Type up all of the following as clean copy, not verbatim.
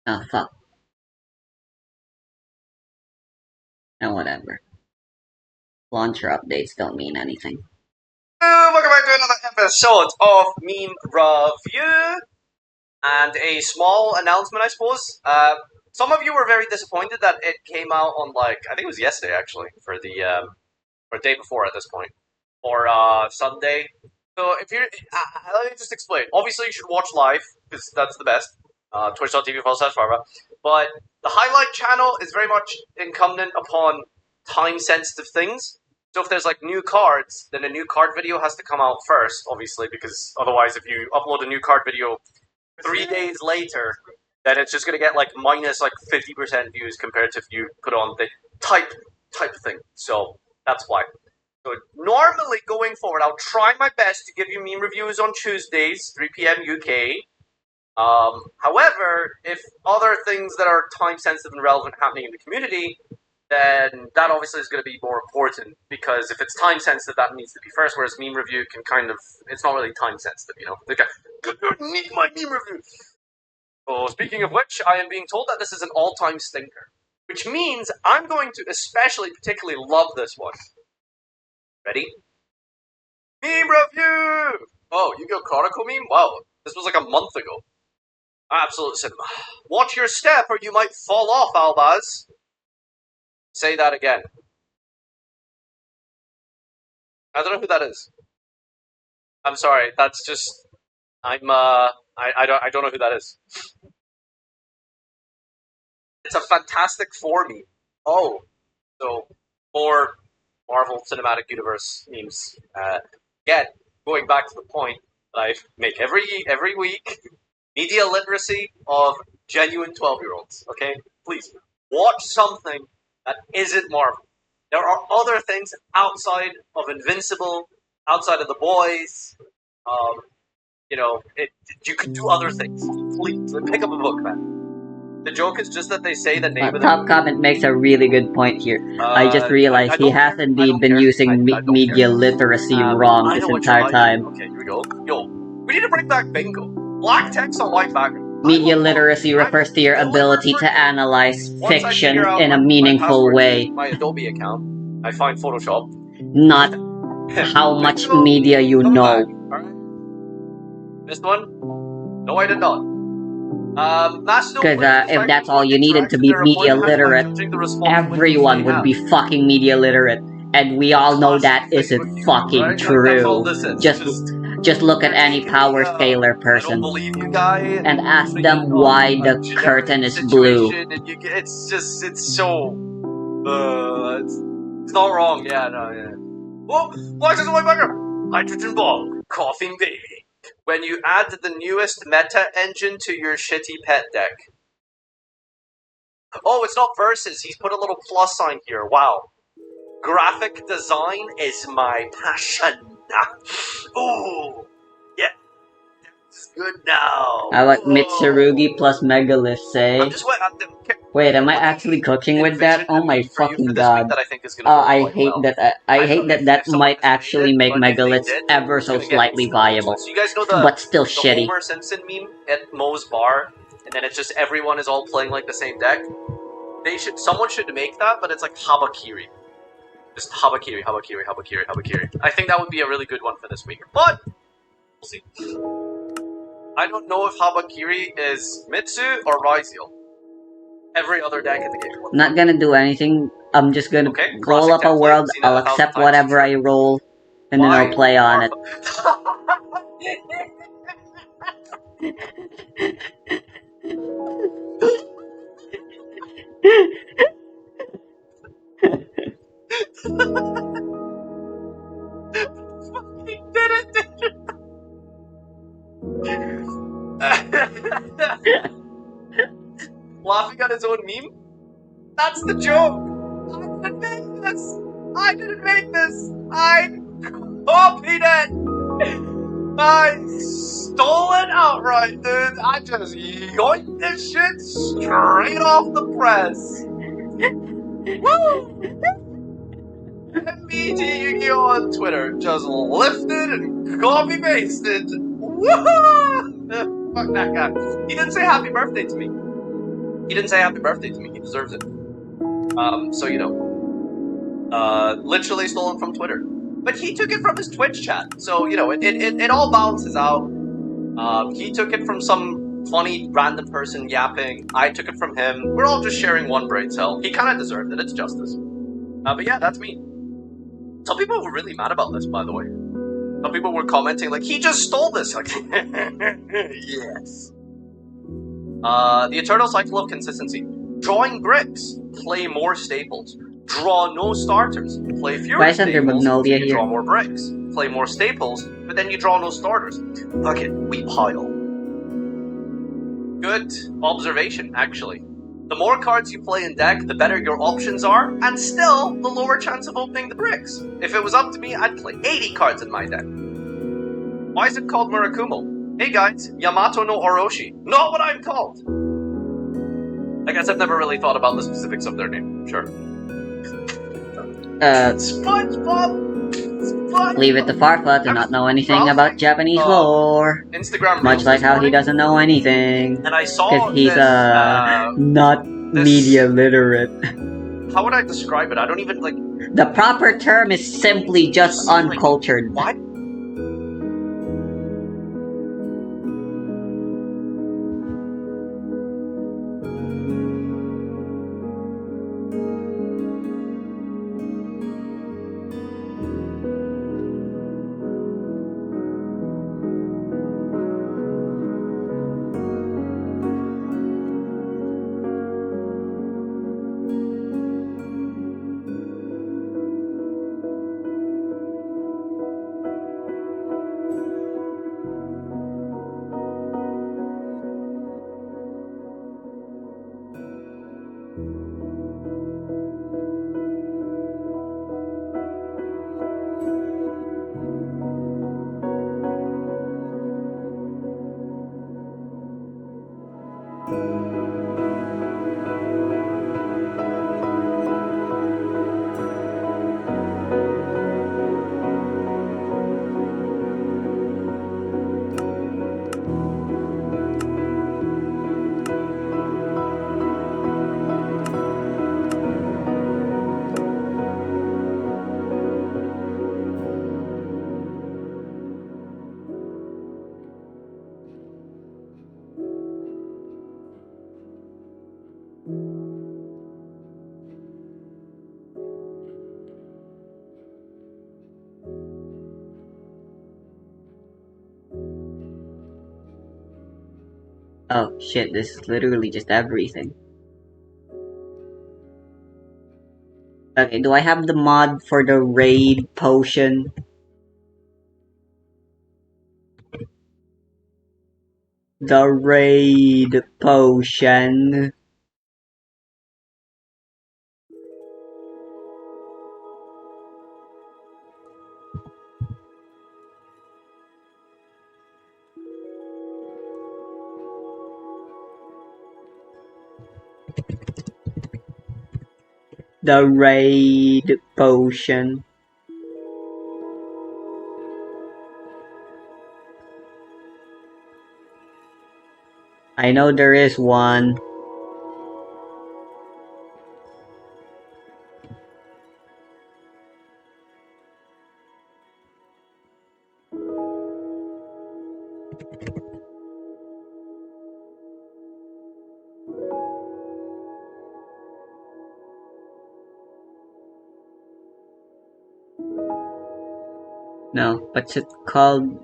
Oh, fuck. And whatever. Launcher updates don't mean anything. Welcome back to another episode of Meme Review. And a small announcement, I suppose. Some of you were very disappointed that it came out on, I think it was yesterday, actually, for the, or day before at this point. Or, Sunday. So, if you're, let me just explain. Obviously, you should watch live, because that's the best. Twitch.tv/Farva. But the highlight channel is very much incumbent upon time-sensitive things. So if there's new cards, then a new card video has to come out first, obviously, because otherwise if you upload a new card video 3 days later, then it's just gonna get minus 50% views compared to if you put on the type thing. So that's why. So normally going forward, I'll try my best to give you meme reviews on Tuesdays, 3 p.m. UK. However, if other things that are time sensitive and relevant happening in the community, then that obviously is going to be more important, because if it's time sensitive, that needs to be first, whereas meme review can it's not really time sensitive, you know? Need my meme review! So, speaking of which, I am being told that this is an all-time stinker, which means I'm going to particularly love this one. Ready? Meme review! Oh, Yu-Gi-Oh! Chronicle meme? Wow, this was a month ago. Absolute cinema. Watch your step or you might fall off, Albaz. Say that again. I don't know who that is. I'm sorry, that's just... I don't know who that is. It's a Fantastic Four meme. Oh. So, more Marvel Cinematic Universe memes. Again, going back to the point that I make every week, media literacy of genuine 12-year-olds, okay? Please, watch something that isn't Marvel. There are other things outside of Invincible, outside of The Boys. You could do other things. Please, pick up a book, man. The joke is just that they say the name of the... Top Comment makes a really good point here. I just realized he has indeed been using media literacy wrong this entire time. Okay, here we go. Yo, we need to bring back bingo. Black text on white background. Media literacy refers to your ability to analyze fiction in a meaningful way. My Adobe account, I find Photoshop. Not how much media you know. Missed one? No, I did not. Because if that's all you needed to be media literate, everyone would be fucking media literate. And we all know that isn't fucking true. Just look at any power scalar person and ask them why the curtain is blue. It's not wrong, yeah, no, yeah. Whoa, why is this white background? Hydrogen bomb, coughing baby. When you add the newest meta engine to your shitty pet deck. Oh, it's not versus. He's put a little plus sign here. Wow. Graphic design is my passion. Ooh. Yeah. That's good now. I like Mitsurugi plus Megalith, say. Wait, am I actually cooking with that? Oh my fucking god. I hate that that might actually make Megalith ever so slightly viable. So you guys know but still shitty. Homer Simpson meme at Moe's bar, and then it's just everyone is all playing the same deck? Someone should make that, but it's like Habakiri. Just Habakiri. I think that would be a really good one for this week, but we'll see. I don't know if Habakiri is Mitsu or Raizel. Every other deck in the game. Not gonna do anything. I'm just gonna roll up a world, I'll accept whatever I roll, and then I'll play on it. Laughing at his own meme? That's the joke! I didn't make this! I copied it! I stole it outright, dude! I just yoinked this shit straight off the press! Woo! MBT Yu-Gi-Oh! On Twitter just lifted and copy-pasted! Woohoo! Fuck that guy. He didn't say happy birthday to me. He didn't say happy birthday to me. He deserves it. So you know, literally stolen from Twitter. But he took it from his Twitch chat, so you know it all balances out. He took it from some funny random person yapping. I took it from him. We're all just sharing one brain cell. He kind of deserved it. It's justice. But yeah, that's me. Some people were really mad about this, by the way. Some people were commenting like, he just stole this. Like, yes. The eternal cycle of consistency. Drawing bricks. Play more staples. Draw no starters. Play fewer staples. Magnolia you here? draw more bricks. Play more staples, but then you draw no starters. Fuck it, we pile. Good observation, actually. The more cards you play in deck, the better your options are, and still, the lower chance of opening the bricks. If it was up to me, I'd play 80 cards in my deck. Why is it called Murakumo? Hey guys, Yamato no Orochi. Not what I'm called! I guess I've never really thought about the specifics of their name. Sure. SpongeBob! Leave it to Farfa to not know anything about Japanese lore. Instagram Much like how he doesn't know anything. And I saw Because he's not media literate. How would I describe it? I don't even like. The proper term is simply just uncultured. Why? Oh shit, this is literally just everything. Okay, do I have the mod for the raid potion? The raid potion. The raid potion. I know there is one. No, what's it called?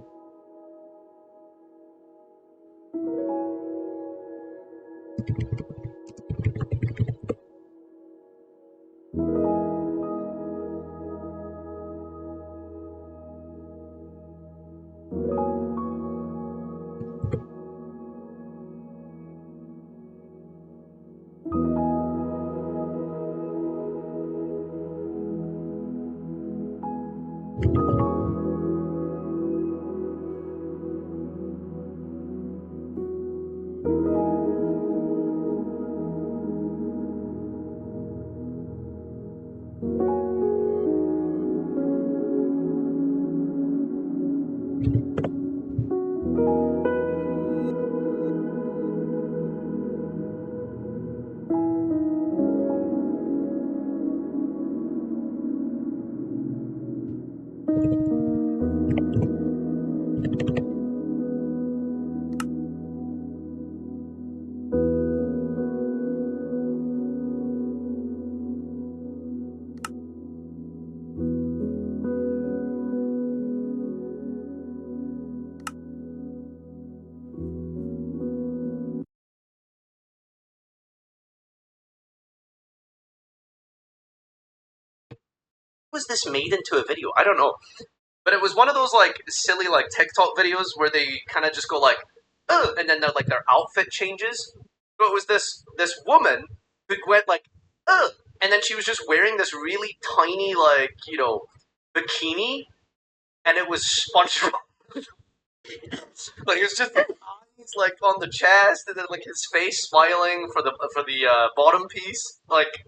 was this made into a video? I don't know. But it was one of those like silly like TikTok videos where they kind of just go like, ugh, and then like their outfit changes. So it was this woman who went like, ugh, and then she was just wearing this really tiny like bikini, and it was SpongeBob. Like it was just the eyes like on the chest, and then like his face smiling for the bottom piece. Like,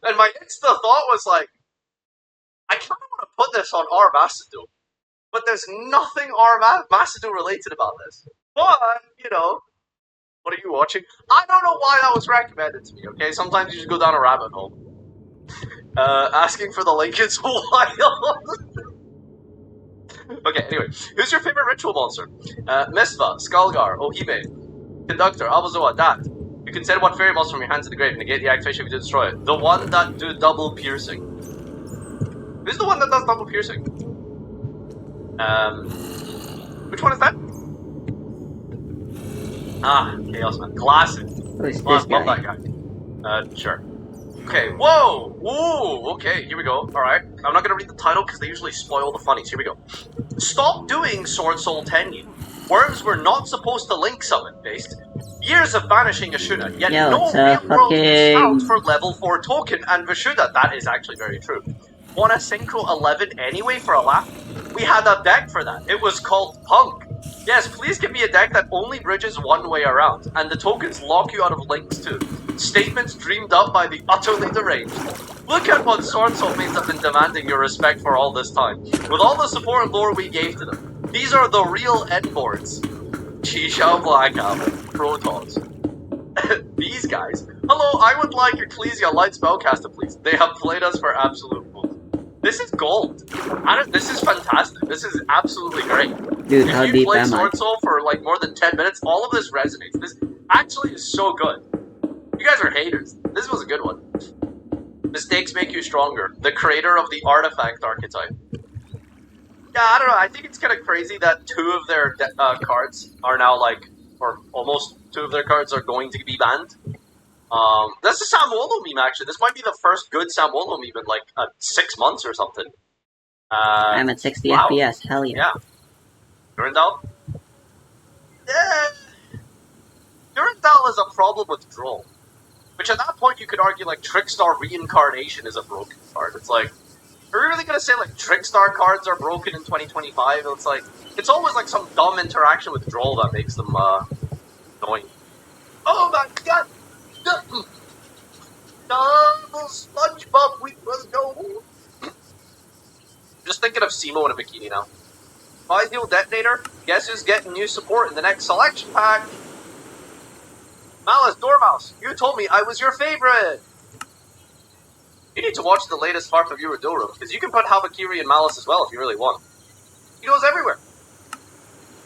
and my instant thought was like, I kind of want to put this on R Macedon, but there's nothing R Macedon related about this. But what are you watching? I don't know why that was recommended to me. Okay, sometimes you just go down a rabbit hole. Asking for the link is wild. Okay, anyway, who's your favorite ritual monster? Misva, Skullgar, Ohime, Conductor, Abazoa, Dat. You can send one fairy monster from your hand to the grave and negate the activation if you destroy it. The one that do double piercing. Who's the one that does double piercing? Which one is that? Ah, Chaos Man. Classic. Who's this Love guy? that guy. Sure. Okay, whoa! Whoa! Okay, here we go. Alright. I'm not gonna read the title because they usually spoil the funnies. Here we go. Stop doing Sword Soul Tenyu. Worms were not supposed to link summon, based. Years of banishing Ashuna, yet Yo, no it's a real-world use count fucking... for level 4 token and Vishuddha. That is actually very true. Want a Synchro 11 anyway for a laugh? We had a deck for that. It was called Punk. Yes, please give me a deck that only bridges one way around, and the tokens lock you out of links too. Statements dreamed up by the utterly deranged. Look at what Sword Soul mates have been demanding your respect for all this time. With all the support and lore we gave to them. These are the real endboards. Chi-Shao Blackout. Protons. These guys. Hello, I would like Ecclesia Light Spellcaster, please. They have played us for absolute fools. This is gold. This is fantastic. This is absolutely great. Dude, how if you deep play am I? Sword Soul for like more than 10 minutes, all of this resonates. This actually is so good. You guys are haters. This was a good one. Mistakes make you stronger. The creator of the artifact archetype. Yeah, I don't know. I think it's kind of crazy that two of their cards are now like, or almost two of their cards are going to be banned. That's a Samolo meme actually. This might be the first good Samolo meme in like 6 months or something. I'm at 60 wow. FPS, hell yeah. Yeah. Durandal? Yeah. Durandal is a problem with Droll. Which at that point you could argue like Trickstar Reincarnation is a broken card. It's like, are we really gonna say like Trickstar cards are broken in 2025? It's like, it's always like some dumb interaction with Droll that makes them annoying. Oh my god! Double SpongeBob, we must go! Just thinking of Simo in a bikini now. Ideal Detonator, guess who's getting new support in the next selection pack? Malice Dormouse, you told me I was your favorite! You need to watch the latest Heart of Your Room, because you can put Habakiri and Malice as well if you really want. He goes everywhere.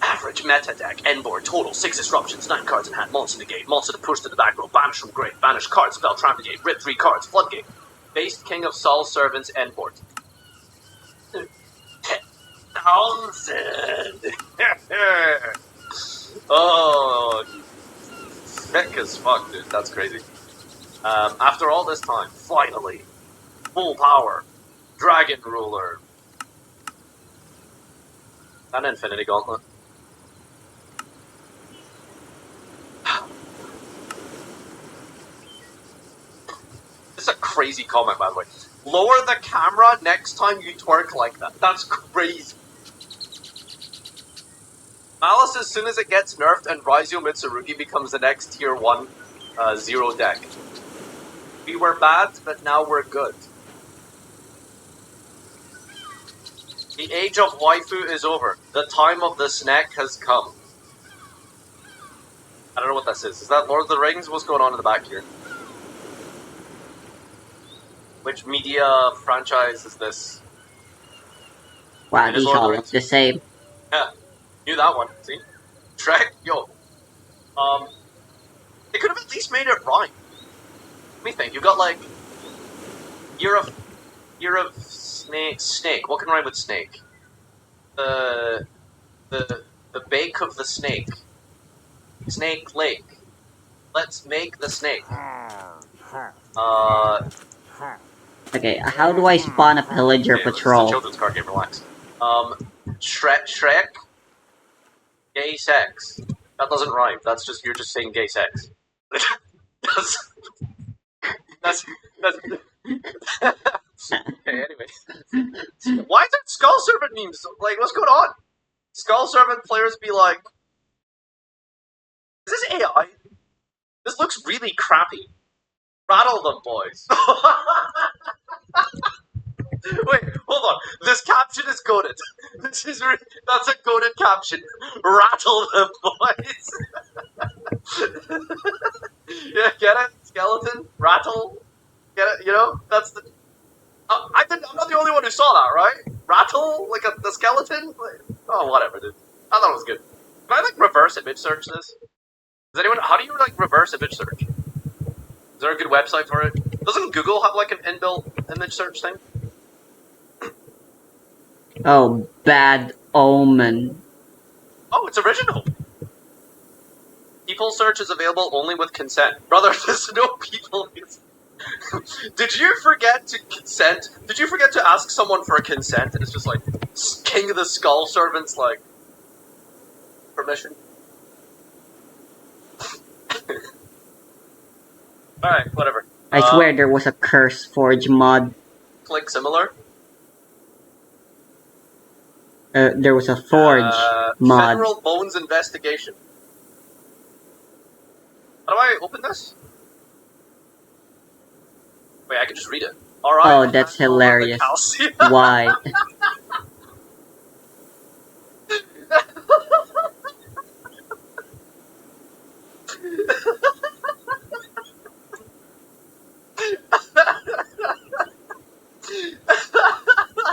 Average meta deck, endboard, total, 6 disruptions, 9 cards in hand, monster negate, monster to push to the back row, banish from grave, banish cards, spell, trap negate, rip 3 cards, floodgate. Based King of Saul Servants, endboard. 10,000! Oh, sick as fuck, dude, that's crazy. After all this time, finally, full power, Dragon Ruler, and Infinity Gauntlet. This is a crazy comment, by the way. Lower the camera next time you twerk like that. That's crazy. Malice, as soon as it gets nerfed and Raizio Mitsurugi becomes the next tier 1 0 deck. We were bad, but now we're good. The age of waifu is over. The time of the snack has come. I don't know what this is. Is that Lord of the Rings? What's going on in the back here? Which media franchise is this? Wow, these all look the same. Yeah, knew that one. See? Shrek? Yo. They could have at least made it rhyme. Let me think. You got like... Year of snake. What can rhyme with snake? The bake of the snake. Snake Lake. Let's make the snake. Okay, how do I spawn a pillager Okay, this is a patrol? children's card game, relax. Shrek, gay sex. That doesn't rhyme. That's just, you're just saying gay sex. that's, that's okay, anyway. Why is it Skull Servant memes? Like, what's going on? Skull Servant players be like, is this AI? This looks really crappy. Rattle them, boys. Wait, hold on. This caption is goated. That's a goated caption. Rattle them, boys. Yeah, get it? Skeleton? Rattle? Get it? You know? That's the... I'm not the only one who saw that, right? Rattle? Like the skeleton? Oh, whatever, dude. I thought it was good. Can I, like, reverse image search this? Does anyone... How do you, like, reverse image search? Is there a good website for it? Doesn't Google have, like, an inbuilt image search thing? Oh, Bad Omen. Oh, it's original. People search is available only with consent. Brother, there's no people... Did you forget to consent? Did you forget to ask someone for a consent? And it's just like, King of the Skull Servants, like, permission? Alright, whatever. I swear there was a Curse Forge mod. Click similar? There was a Forge mod. Federal Bones Investigation. How do I open this? Wait, I can just read it. Alright. Oh, that's hilarious. Why?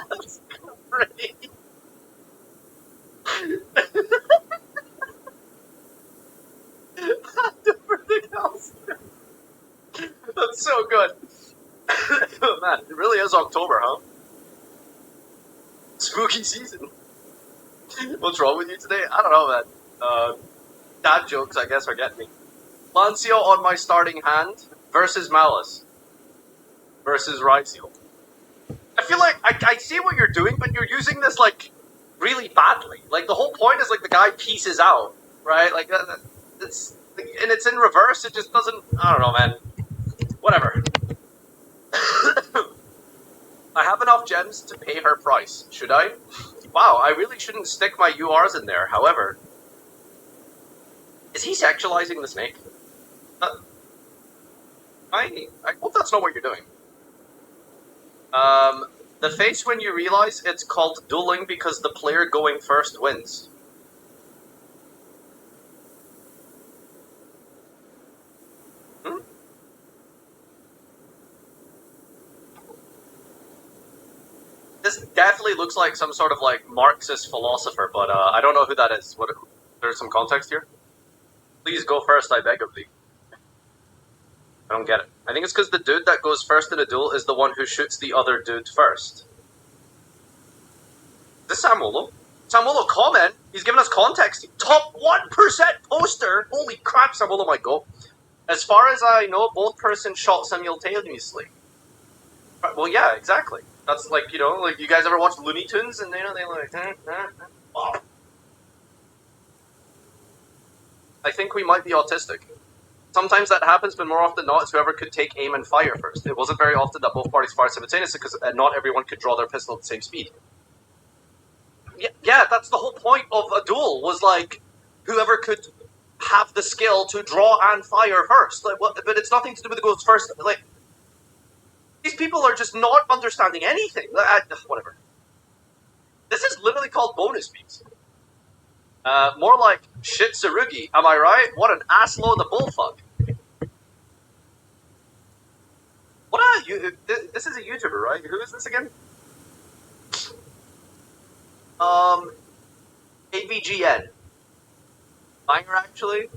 That's great. Everything else. That's so good. Man, it really is October, huh? Spooky season. What's wrong with you today? I don't know, man. Dad jokes, I guess, are getting me. Lancio on my starting hand versus Malice versus Ryseal. I feel like I see what you're doing, but you're using this, like, really badly. Like, the whole point is, like, the guy pieces out, right? Like, it's... And it's in reverse, it just doesn't... I don't know, man. Whatever. I have enough gems to pay her price. Should I? Wow, I really shouldn't stick my URs in there. However... Is he sexualizing the snake? I hope that's not what you're doing. The face when you realize it's called dueling because the player going first wins. This definitely looks like some sort of, like, Marxist philosopher, but I don't know who that is. There's some context here? Please go first, I beg of thee. I don't get it. I think it's because the dude that goes first in a duel is the one who shoots the other dude first. Is this Samolo? Samolo, comment! He's giving us context. Top 1% poster! Holy crap, Samolo might go. As far as I know, both persons shot simultaneously. Well, yeah, exactly. That's like, you know, like, you guys ever watch Looney Tunes and, you know, they like... Oh. I think we might be autistic. Sometimes that happens, but more often not, it's whoever could take aim and fire first. It wasn't very often that both parties fired simultaneously because not everyone could draw their pistol at the same speed. Yeah, that's the whole point of a duel, was like, whoever could have the skill to draw and fire first. Like, what, but it's nothing to do with the goes first. Like, these people are just not understanding anything. Whatever. This is literally called bonus beats. More like shit Tsurugi, am I right? What an assload of bullfuck. What are you? This is a YouTuber, right? Who is this again? AVGN. Banger, actually.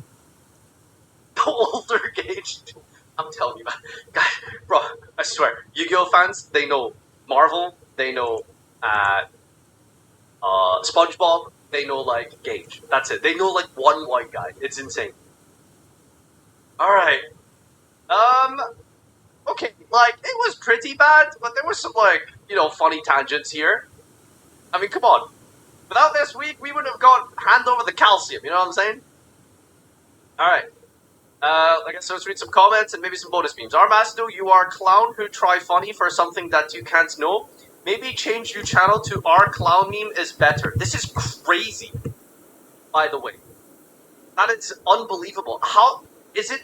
Older Gage. I'm telling you, man. God, bro, I swear. Yu-Gi-Oh fans, they know Marvel, they know SpongeBob, they know, like, Gage. That's it. They know, like, one white guy. It's insane. Alright. okay, like, it was pretty bad, but there was some, like, you know, funny tangents here. I mean, come on. Without this week, we would have got hand over the calcium, you know what I'm saying? Alright. I guess let's read some comments and maybe some bonus memes. Armasto, you are clown who try funny for something that you can't know. Maybe change your channel to our clown meme is better. This is crazy, by the way. That is unbelievable. How is it?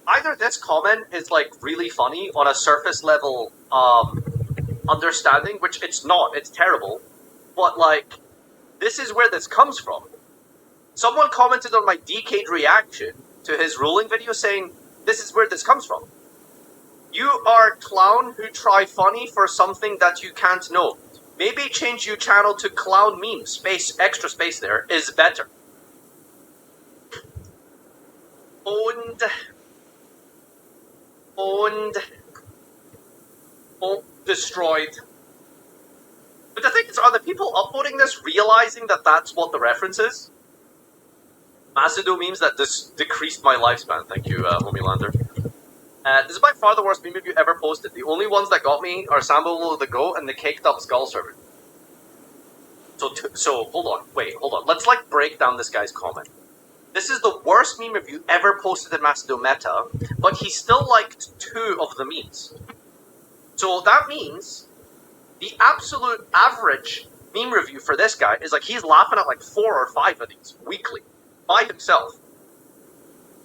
Either this comment is like really funny on a surface level understanding, which it's not. It's terrible. But like, this is where this comes from. Someone commented on my decade reaction to his ruling video saying, this is where this comes from. You are clown who try funny for something that you can't know. Maybe change your channel to clown meme, space, extra space there, is better. Owned, destroyed. But the thing is, are the people uploading this realizing that that's what the reference is? Macedo memes that decreased my lifespan. Thank you, Homilander. This is by far the worst meme you ever posted. The only ones that got me are Sambo the Goat and the Caked Up Skull Servant. So hold on. Wait, hold on. Let's like break down this guy's comment. This is the worst meme review ever posted in Macedo Meta, but he still liked 2 of the memes. So that means the absolute average meme review for this guy is like he's laughing at like 4 or 5 of these weekly by himself.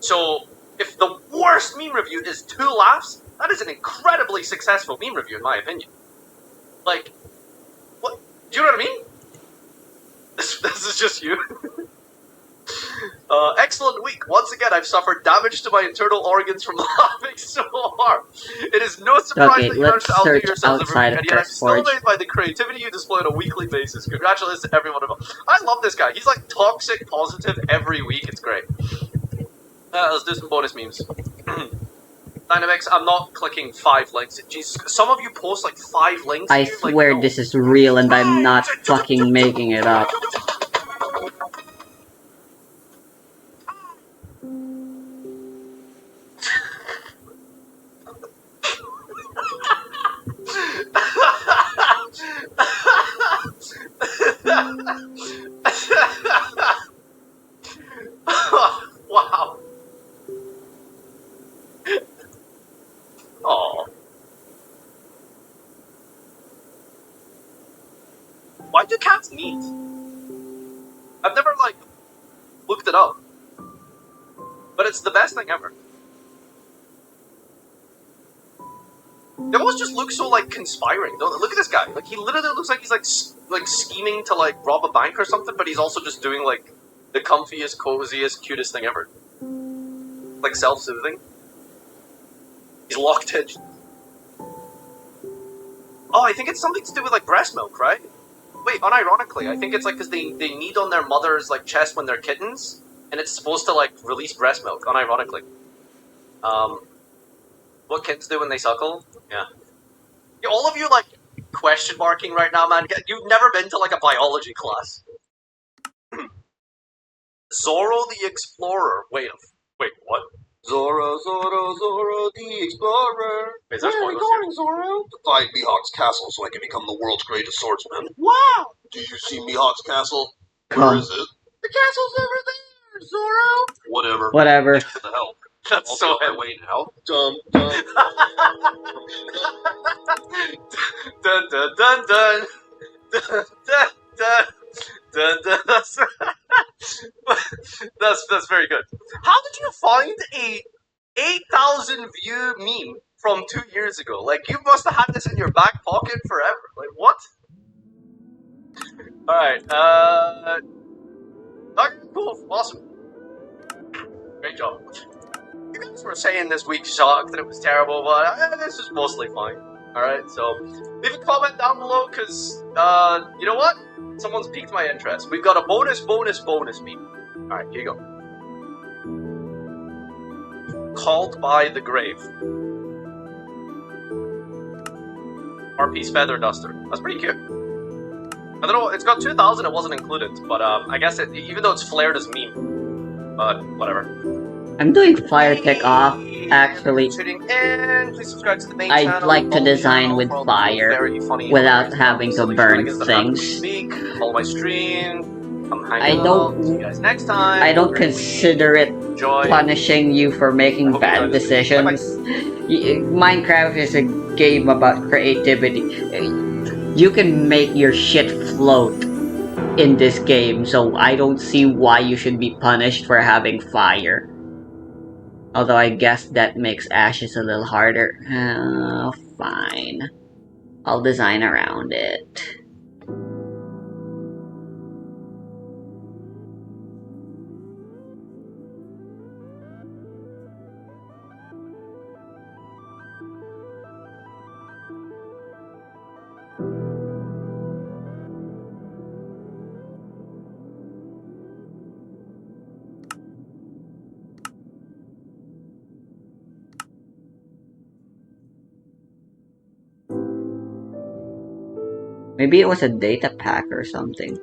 So if the worst meme review is 2 laughs, that is an incredibly successful meme review in my opinion. Like, what? Do you know what I mean? This is just you. Excellent week. Once again, I've suffered damage to my internal organs from laughing so hard. It is no surprise that you managed to outdo yourselves every week, and yet I'm still amazed by the creativity you display on a weekly basis. Congratulations to everyone involved. I love this guy. He's like toxic positive every week. It's great. Let's do some bonus memes. Dynamics, I'm not clicking 5 links. Jeez, some of you post like 5 links. I swear like, no. This is real and I'm not fucking making it up. Wow. Oh. Why do cats meet? I've never like looked it up. But it's the best thing ever. They always just look so like conspiring. Look at this guy. Like he literally looks like he's like scheming to like rob a bank or something, but he's also just doing like the comfiest, coziest, cutest thing ever. Like self-soothing. He's locked in. Oh, I think it's something to do with like breast milk, right? Wait, unironically, I think it's like because they knead on their mother's like chest when they're kittens, and it's supposed to like release breast milk, unironically. What kids do when they suckle? Yeah. All of you like question marking right now, man. You've never been to like a biology class. Zorro the Explorer. Wait, what? Zorro the Explorer. Wait, where are we going, Zorro? To find Mihawk's castle so I can become the world's greatest swordsman. Wow! Do you see Mihawk's castle? Where is it? The castle's over there, Zorro! Whatever. What the hell? That's I'll so heavy. Wait now. Dun dun dun dun. Dun dun dun. Dun, dun, that's very good. How did you find a 8,000 view meme from 2 years ago? Like, you must have had this in your back pocket forever. Like, what? Alright, okay, cool, awesome. Great job. You guys were saying this week sucked and it was terrible, but this is mostly fine. Alright, so leave a comment down below, because, you know what? Someone's piqued my interest. We've got a bonus meme. Alright, here you go. Called by the Grave. RP's Feather Duster. That's pretty cute. I don't know, it's got 2,000, it wasn't included, but I guess even though it's flared as meme, but whatever. I'm doing fire tech off. Actually, tuning in. Please subscribe to the main I'd channel. like to follow the design channel with for all the fire very funny, without hilarious, having to silly burn shenanigans that happen this things. week. Follow my stream. Come hang I out. See you don't guys next time. I Have a don't great consider week. it Enjoy. punishing you for I making hope you enjoyed bad this video. Bye bye. decisions. Minecraft is a game about creativity. You can make your shit float in this game, so I don't see why you should be punished for having fire. Although I guess that makes ashes a little harder. Fine. I'll design around it. Maybe it was a data pack or something.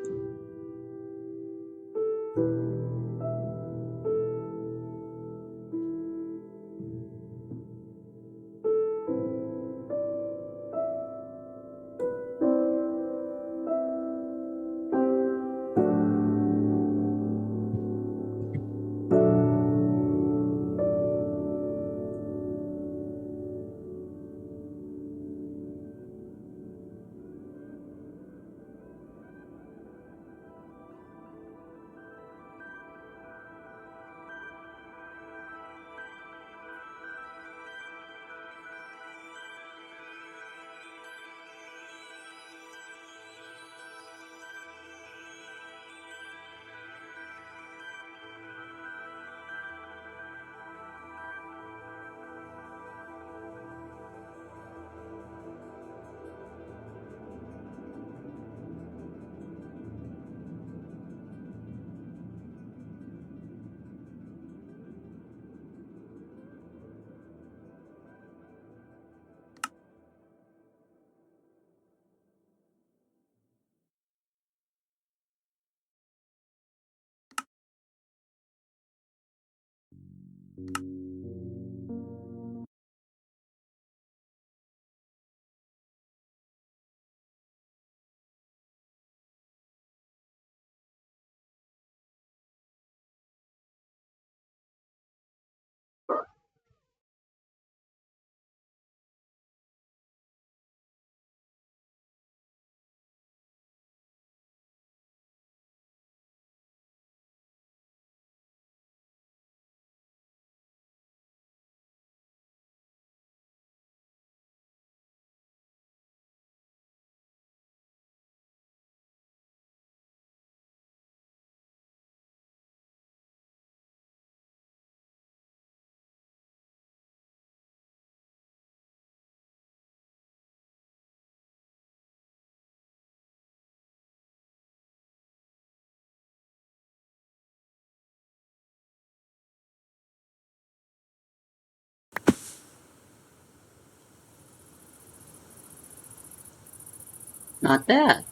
Not bad,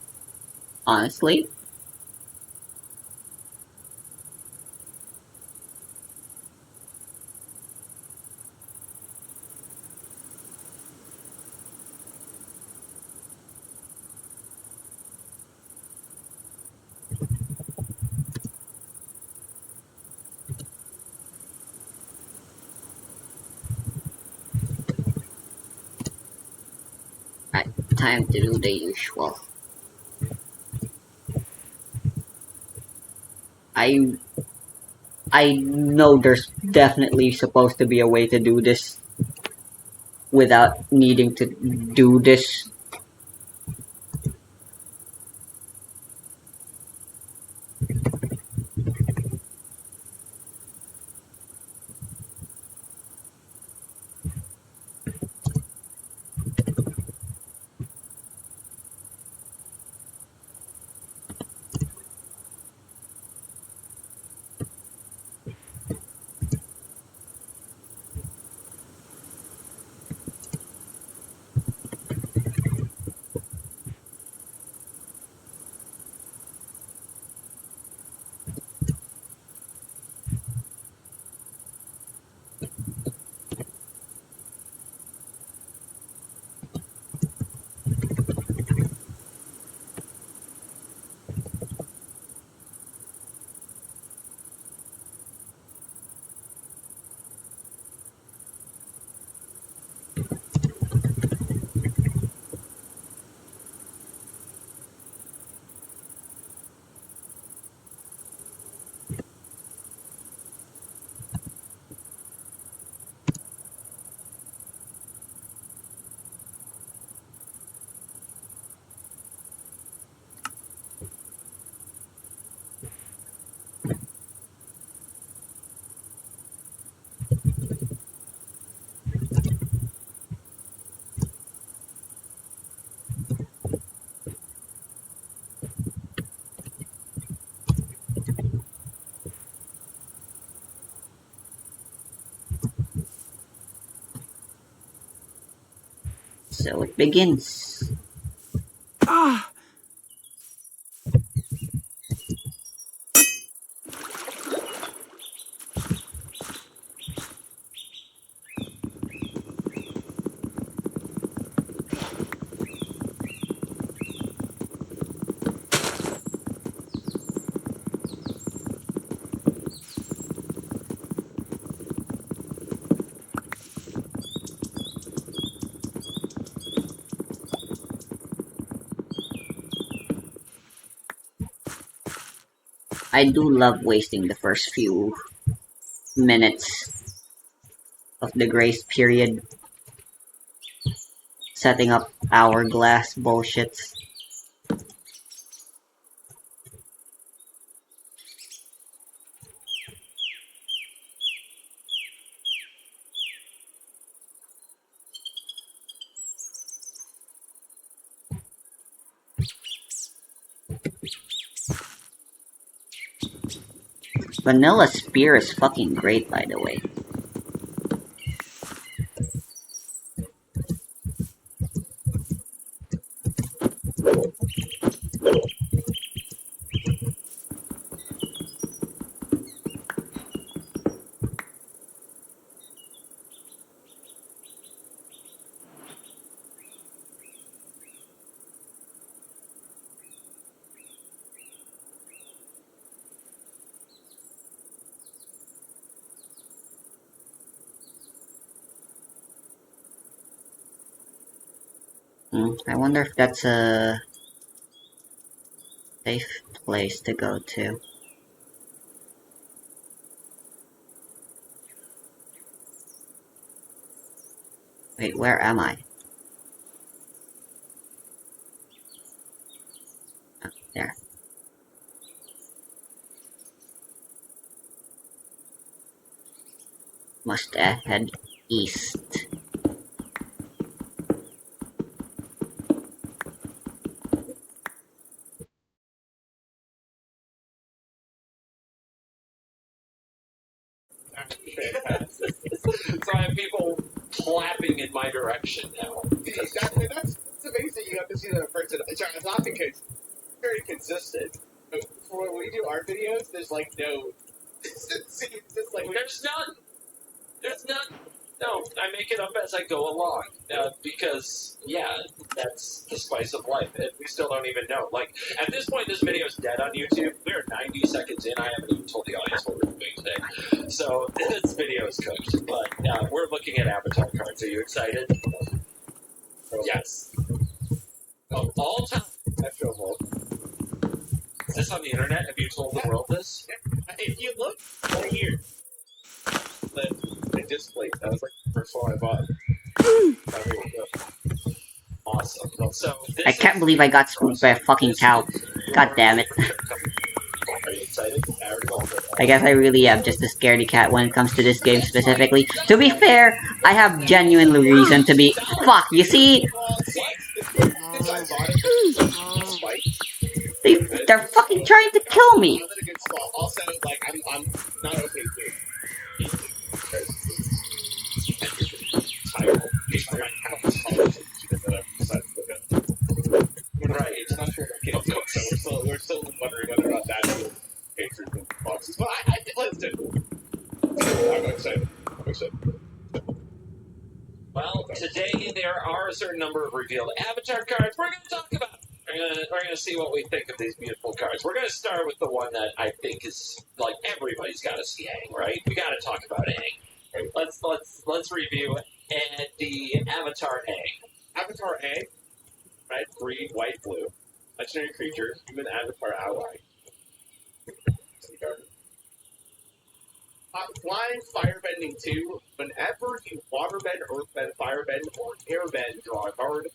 honestly. Right, time to do the usual. I I know there's definitely supposed to be a way to do this without needing to do this. So it begins. I do love wasting the first few minutes of the grace period setting up hourglass bullshits. Vanilla Spear is fucking great, by the way. I wonder if that's a safe place to go to. Wait, where am I? Oh, there. Must head east. So I have people clapping in my direction now. Exactly. That's amazing. You have to see that in person. Sorry, I'm laughing because it's very consistent. For when we do our videos, there's like no consistency. It's just like There's none. There's none. No, I make it up as I go along. Because, yeah, that's the spice of life. And we still don't even know. Like, at this point, this video is dead on YouTube. We're 90 seconds in. I haven't even told the audience what we're doing today. So, this video is cooked. But we're looking at avatar cards. Are you excited? Yes. Of all time. I feel old. Is this on the internet? Have you told the world this? if you look right here, the display, that was like the first one I bought. Awesome. So I can't believe I got spooked by a fucking cow. God damn it. Are you excited? I guess I really am just a scaredy cat when it comes to this game specifically. To be fair, I have genuine reason to be. Fuck, you see? They're fucking trying to kill me! Also, like, I'm not okay with Right, it's not sure so we're still wondering whether or not that's pictures and boxes. But let's do it. I'm excited. Well, today there are a certain number of revealed avatar cards we're going to talk about. We're gonna see what we think of these beautiful cards. We're gonna start with the one that I think is like everybody's got to see Aang, right? We got to talk about Aang. Right? Let's review and the Avatar Aang. Avatar A, red, green, white, blue. Legendary creature, human avatar ally. Flying Firebending 2. Whenever you waterbend, earthbend, firebend, or airbend, draw a card.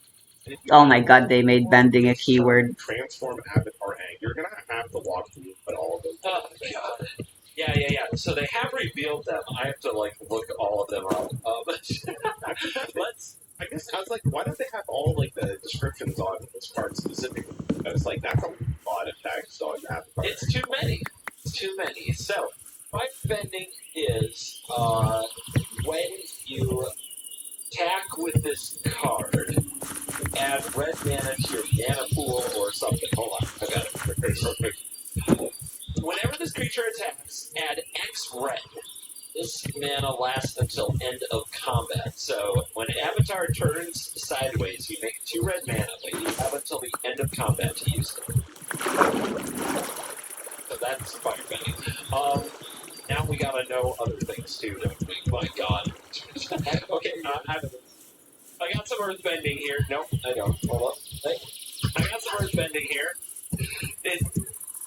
Oh my god, they made bending a keyword. Transform Avatar Aang. You're gonna have to walk through but all of those. Oh god. Yeah. So they have revealed them. I have to like look all of them up. Let's. I guess I was like, why don't they have all like the descriptions on this card specifically? I was like, that's a lot of text on Avatar. It's too many. So, pipe bending is when you attack with this card, short quick. Whenever this creature attacks, add X red. This mana lasts until end of combat. So when Avatar turns sideways, you make 2 red mana, but you have until the end of combat to use them. So that's firebending. Now we gotta know other things too, don't we? My god. Okay, I got some earthbending here. Nope, I don't. Hold on. I got some earthbending here.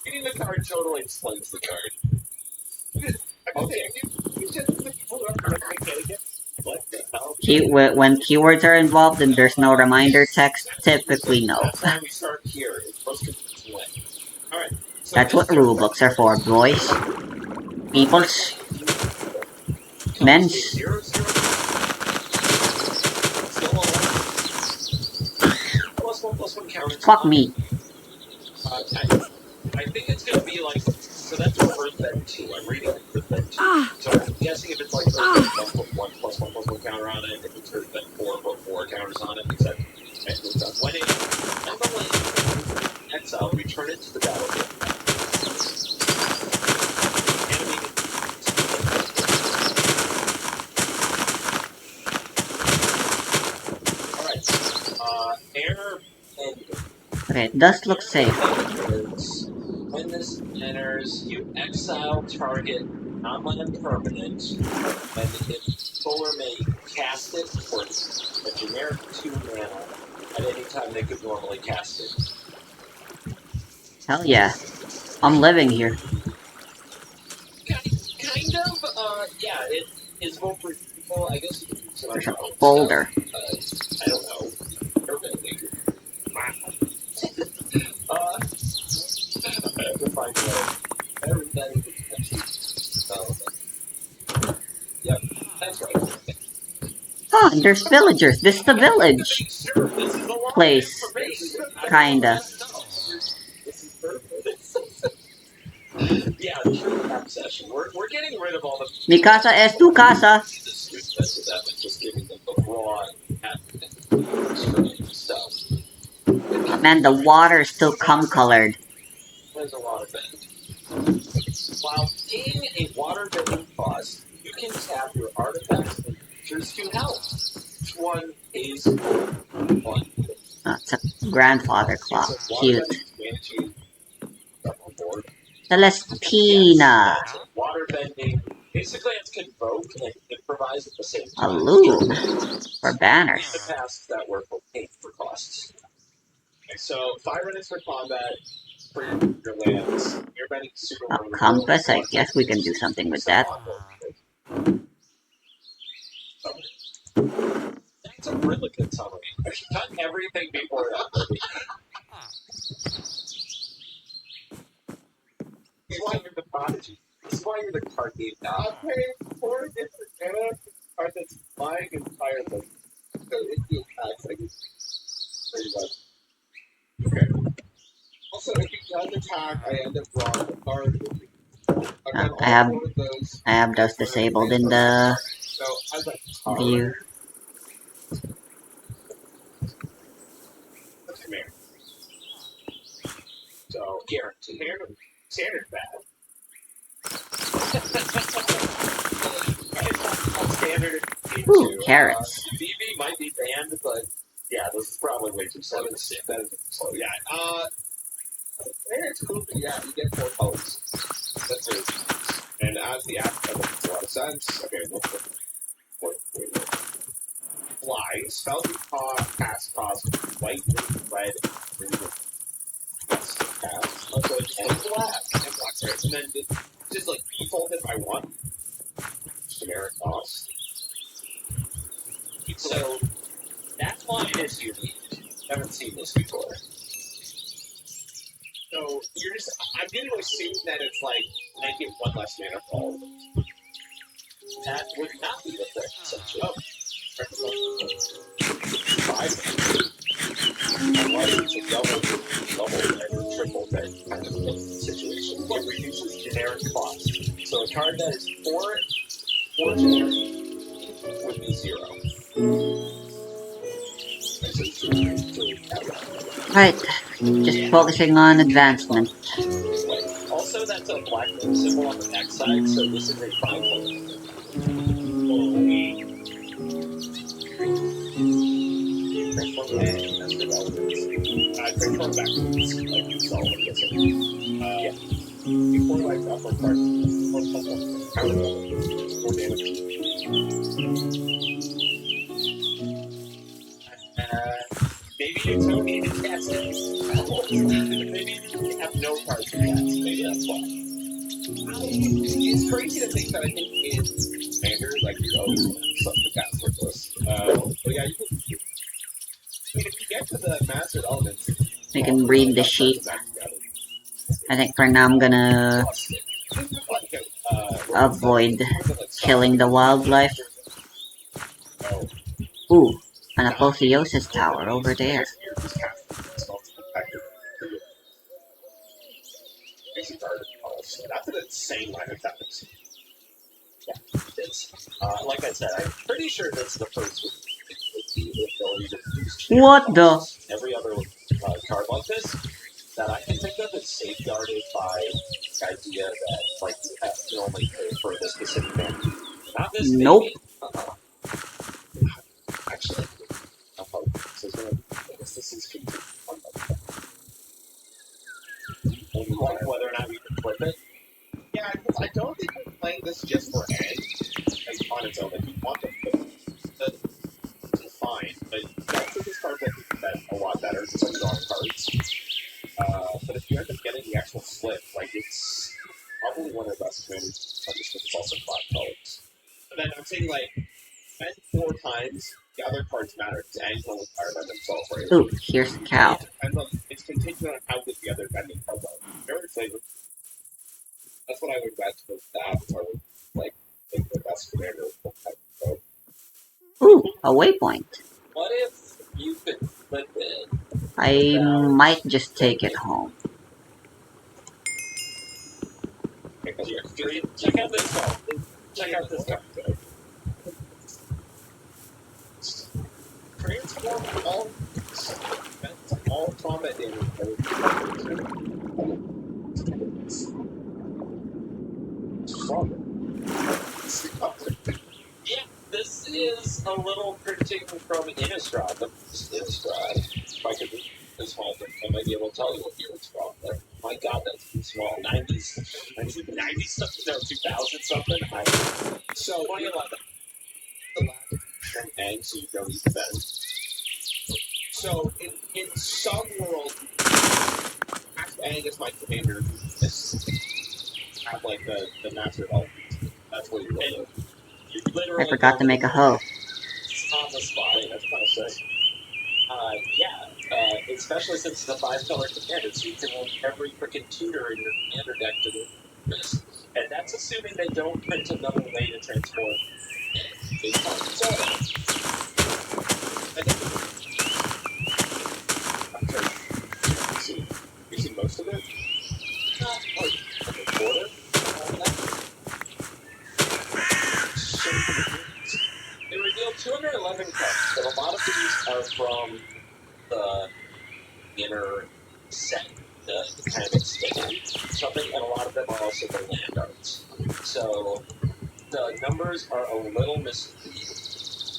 Reading the card totally explains the card. Okay. When keywords are involved and there's no reminder text, typically no. That's why we start here. It's supposed to be Alright. So That's what rulebooks are for, boys. Peoples. Men's. Fuck me. I think it's gonna be like, so that's what Earthbend 2. I'm reading Earthbend 2. So I'm guessing if it's like Earthbend 1 put 1+1+1 counter on it, if it's Earthbend 4 put 4 counters on it, except when it exile, return it to the battlefield. Alright. Air and Okay, it does look safe. when this enters, you exile target non-land permanent, and if Fuller may cast it for a generic 2 mana at any time they could normally cast it. Hell yeah. I'm living here. Kind of, yeah, it is more for people, I guess you could use it on There's your a own folder. stuff. I don't know. I have to find out. Everybody can actually spell it. Yep, that's right. Huh, there's villagers. This is the village Sure, this is a lot place. of information. Kinda. This is perfect. Yeah, true map session. We're getting rid of all the Mi casa es tu casa. stupidness of them and just giving them the raw stuff. Man, the water is still cum-colored. There's a lot of it. While paying a water bending cost, you can tap your artifacts and creatures to help. Each one pays 1. Oh, it's a grandfather clock. Cute. Celestina. Water bending. Basically, it's convoke and improvise at the same A time. loom. For banners. The tasks that work will pay for costs. Okay, so 5 minutes for combat for your lands. You're bending super A compass, I guess we can do something with that. That's a really good summary. I should cut everything before that. This is why you're the prodigy. This is why you're the card game now. I'm paying 4 different mana card that's flying and fireblade. So if you attack, like, pretty much. Okay. Also, if he does attack, I end up drawing the card. I have those disabled in the view. Come here. So, guaranteed. Standard bad. Standard. Ooh, carrots. BB might be banned, but yeah, this is probably way too slow. That is slow. Yeah. It's cool. Yeah, you get 4 colors. That's it. And as the app, that makes a lot of sense. Okay, fly. Spells you cast cost white, red, green, cast. Also, and black. And black, right? And then just like default if I want. Generic cost. So, that line is unique. Haven't seen this before. So, you're just, I'm going to assume that it's like, I get 1 less mana for all of them. That would not be the threat, essentially. Oh. 5. Unless it's a double and triple threat kind of situation. It reduces generic cost. So a card that is 4 generic would be 0. Right, just focusing on advancement. Also, that's a black moon symbol on the backside, so this is a bipolar. I control back to like solid, yes, sir. Yeah. Before life upper part, more damage. Maybe Newtonian is cast it. Maybe you have no cards for cats. Maybe that's why. It's crazy to think that I think in Commander, like, you always suck the cats for this. But yeah, you can. I mean, if you get to the mastered elements, We can breed the sheep. I think for now I'm gonna avoid killing the wildlife. Ooh, an apotheosis tower over there. That's an insane line of topics. Yeah, it's, like I said, I'm pretty sure that's the first with the ability to use What the? every other card like this that I can think of is safeguarded by the idea that like you have to only pay for the specific man. Not this Nope. baby. Actually, I guess this is like whether or not we can flip it. Yeah, I don't think we're playing this just for N on its own. If you want to flip it, that's fine. But that's this card that that's a lot better, just like drawing cards. But if you end up getting the actual flip, like it's probably one of the best commanders, just because it's also 5 colors. But then I'm saying like spend 4 times, the other cards matter because N can only fire by themselves, right? Ooh, here's the cow. It's contingent on how good the other vending cards are. Very flavor. That's what I would bet with the Avatar would like the best commander of type code. Ooh, a waypoint. What if you could flip it? I might just take it home. Check out this one. Check out this one. Transform all combat damage. Yeah, this is a little printing from Innistrad. Innistrad. If I could read this whole thing, I might be able to tell you what year it's from. But my God, that's too small. 90s, 90 something, no, 2000 something. So 2011. The last from N, so you don't need to bend. So in some world, Aang is my commander. Have like the master element. That's what you literally. I forgot to make a hoe. On the spot. That's kind of sick. Especially since it's a 5-color commander, so you can link every freaking tutor in your commander deck to this. And that's assuming they don't print another way to transform. So, I think you've seen most of it? Not like a quarter. They revealed 211 cards, but a lot of these are from the inner set, the kind of expanded something, and a lot of them are also the land arts. So the numbers are a little misleading.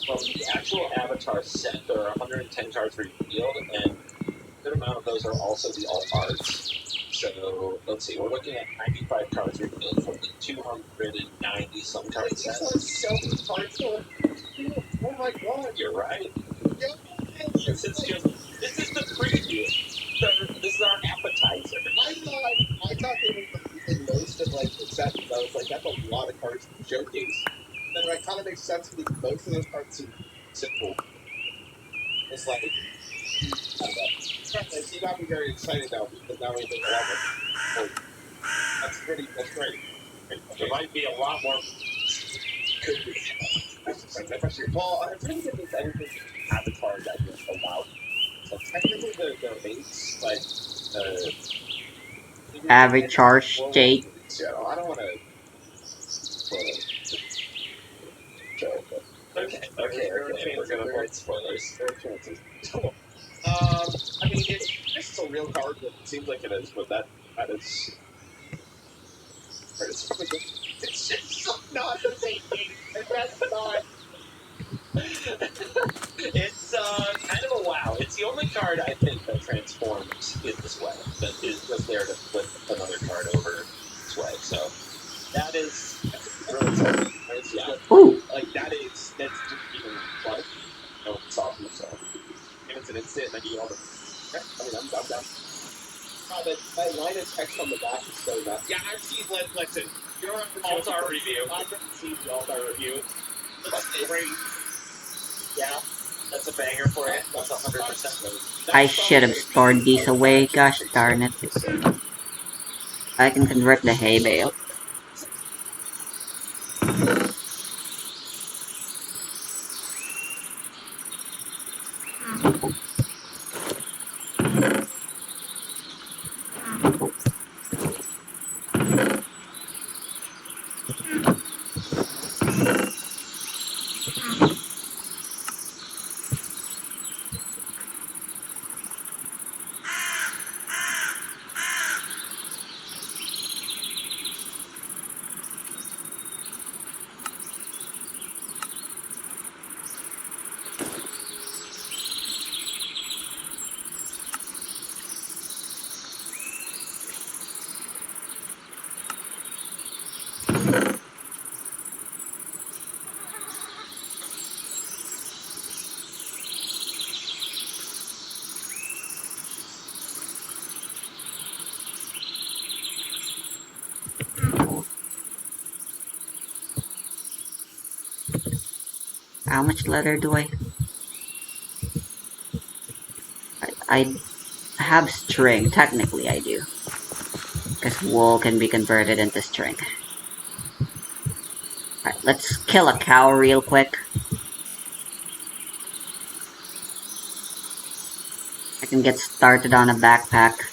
From the actual Avatar set, there are 110 cards revealed, and a good amount of those are also the alt arts. So let's see, we're looking at 95 cards revealed from the 290 some card set. So many cards. Oh my God, you're right. This is the preview. This is our appetizer. I thought they were in most of like the sets. I was like, that's a lot of cards to showcase. Then it kind of makes sense because most of those cards seem simple. It's like, I don't know. You got me very excited now because now we think a lot more. That's great. There might be a lot more. Could be. Well, I think if it's anything Avatar that just allowed. So technically, the mates, like, Avatar state. I don't want to. Okay. We're gonna avoid spoilers. There are chances. Cool. I mean, This is a real card, but it seems like it is, but that is... It's just not the same game. That's not... It's kind of a wow. It's the only card I think that transforms in this way. That is just there to flip another card over this way. So that's really something. It's yeah. Ooh. like, that's just even fun. No, softness, so. And it's an instant, and then you all the... Okay, I mean, I'm down. That line of text on the back is so nuts. Yeah, I've seen, listen, your Altar review. I've seen the Altar review. It's Great. Yeah, that's a banger for it. That's 100%. I should have stored these away, gosh darn it. I can convert the hay bale. How much leather do I have string, technically I do. Because wool can be converted into string. Alright, let's kill a cow real quick. I can get started on a backpack.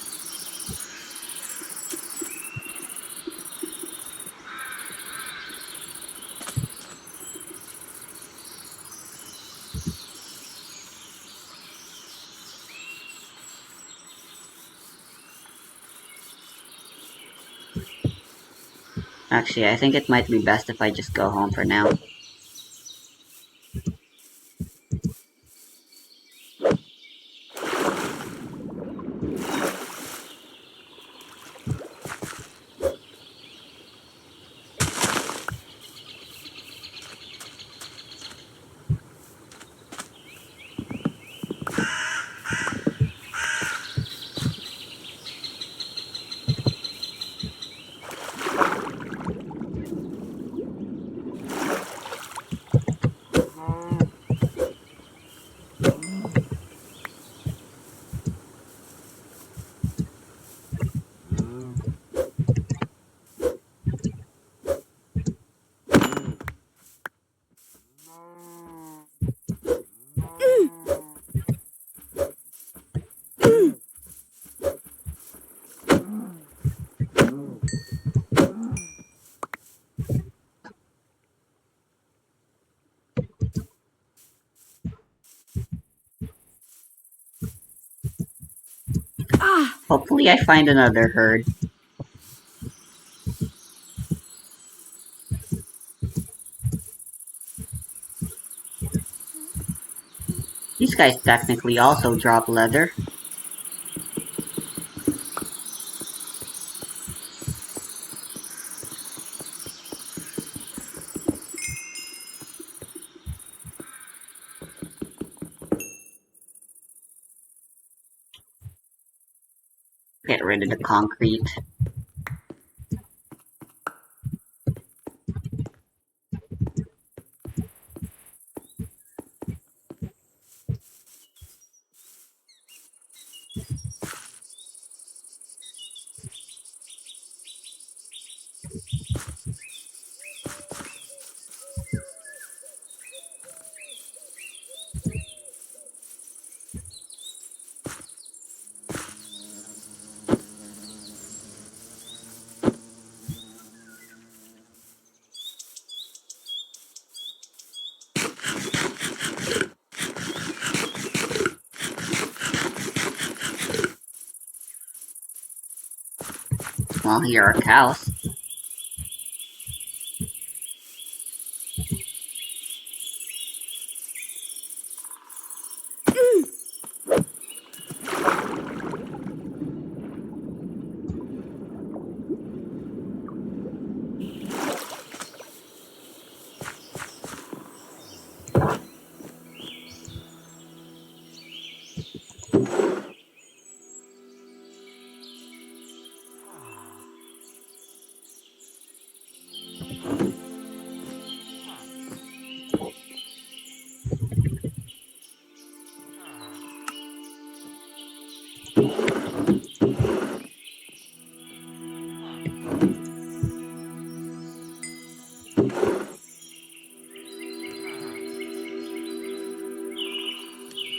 Actually, I think it might be best if I just go home for now. Hopefully I find another herd. These guys technically also drop leather. Get rid of the concrete. Well, here are cows.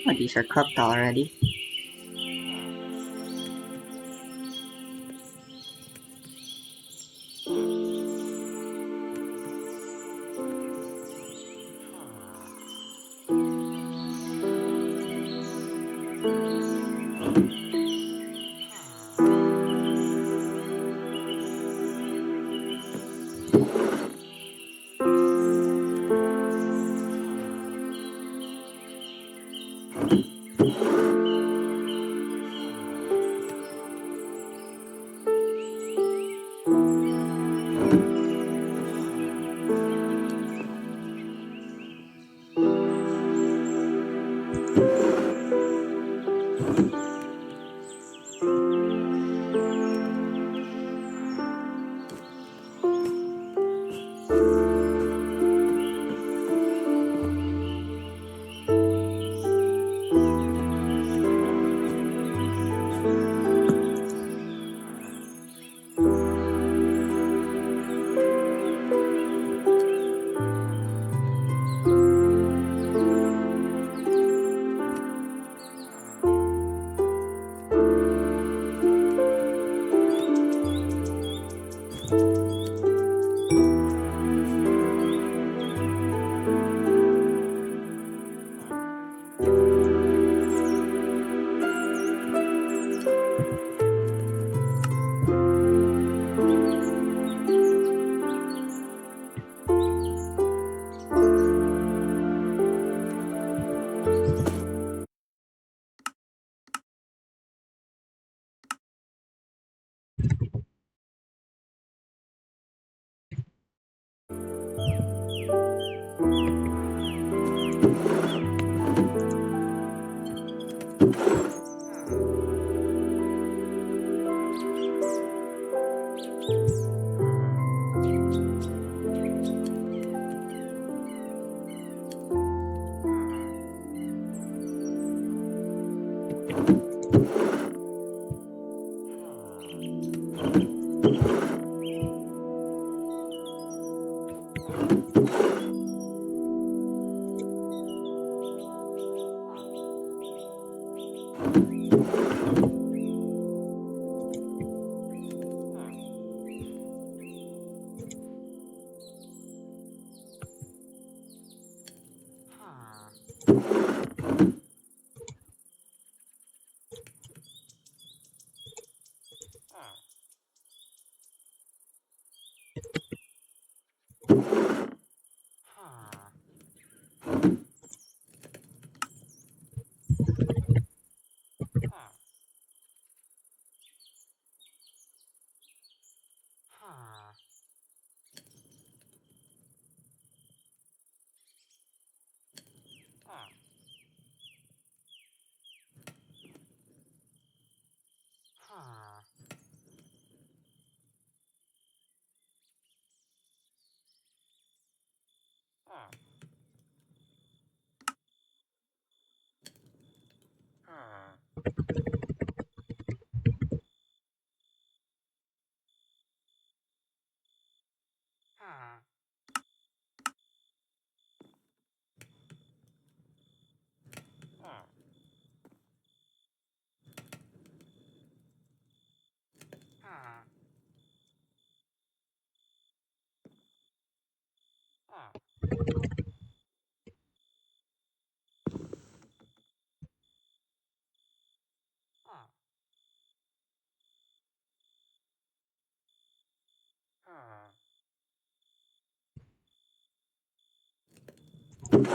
Oh, these are cooked already. Oh,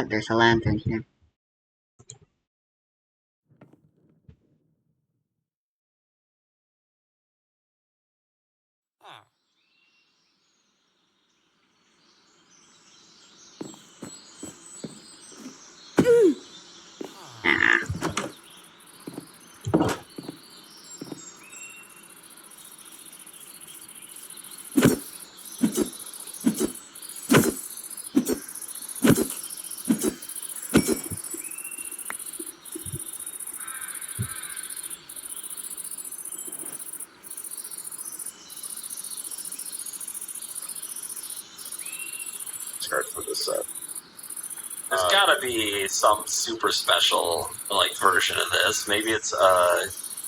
there's a lantern here. Start for this set. There's gotta be some super special like version of this. Maybe it's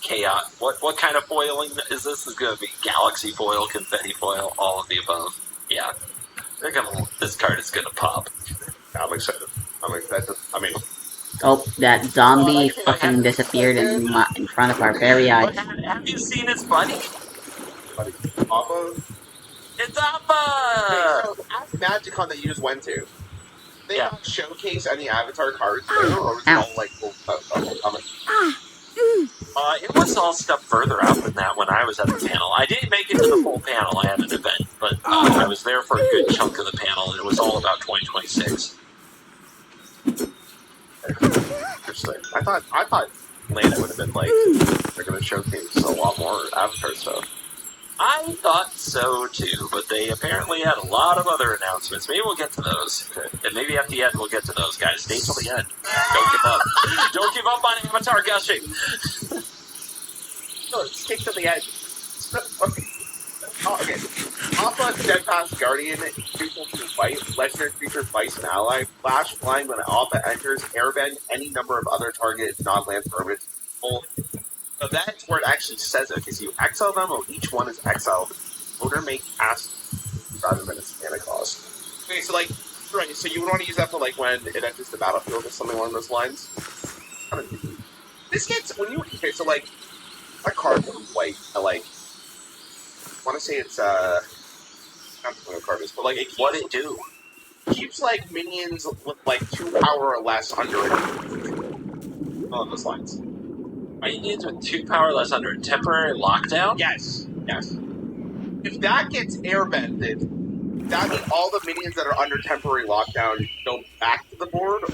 chaos. What kind of foiling is this? This is gonna be galaxy foil, confetti foil, all of the above. Yeah, this card is gonna pop. I'm excited. I mean, Oh, that zombie fucking disappeared in front of our very eyes. Have you seen its buddy? Appa. It's Appa! So, at MagicCon that you just went to, they Yeah. not showcase any Avatar cards there, or was it all like comic? It was all stuff further out than that when I was at the panel. I didn't make it to the full panel. I had an event, but I was there for a good chunk of the panel, and it was all about 2026. Interesting. I thought Lana would have been like they're gonna showcase a lot more Avatar stuff. I thought so too, but they apparently had a lot of other announcements. Maybe we'll get to those. And maybe at the end we'll get to those, guys. Stay till the end. Don't give up. Don't give up on Avatar gushing. No, stick to the edge. Okay. Oh, okay. Appa, Steadfast Guardian, neutral to fight, legendary creature, fights an ally, flash flying when Appa enters, airbend any number of other target non-land permanents. So that's where it actually says it, because you exile them, or each one is exiled. Owner may cast rather than its mana cost. Okay, so like, right, so you would want to use that for like when it enters the battlefield or something along those lines. This gets, when you, okay, so like, a card with white, like, I want to say it's, not what a card is, but like, it What it do? keeps like minions with like 2 power or less under it. Along those lines. Minions with 2 power less under a temporary lockdown? Yes. If that gets airbended, that means all the minions that are under temporary lockdown go back to the board.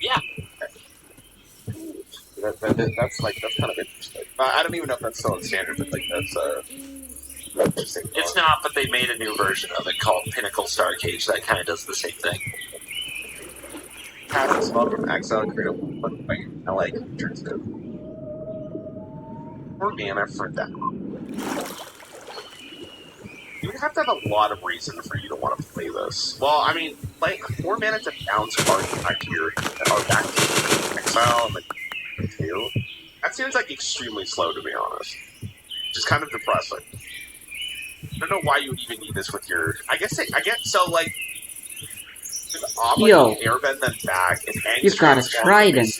Yeah. That's kind of interesting. I don't even know if that's still in standard, but like that's interesting. It's not, but they made a new version of it called Pinnacle Star Cage that kind of does the same thing. Cast a spell from exile and create a one fight. I like it. Turns good. 4 mana for that. You would have to have a lot of reason for you to want to play this. Well, I mean, like 4 mana to bounce cards back to your or back to exile and then 2. That seems like extremely slow, to be honest. Just kind of depressing. I don't know why you would even need this with your. I guess so. Like, Yo. airbend them back. If You've got a trident.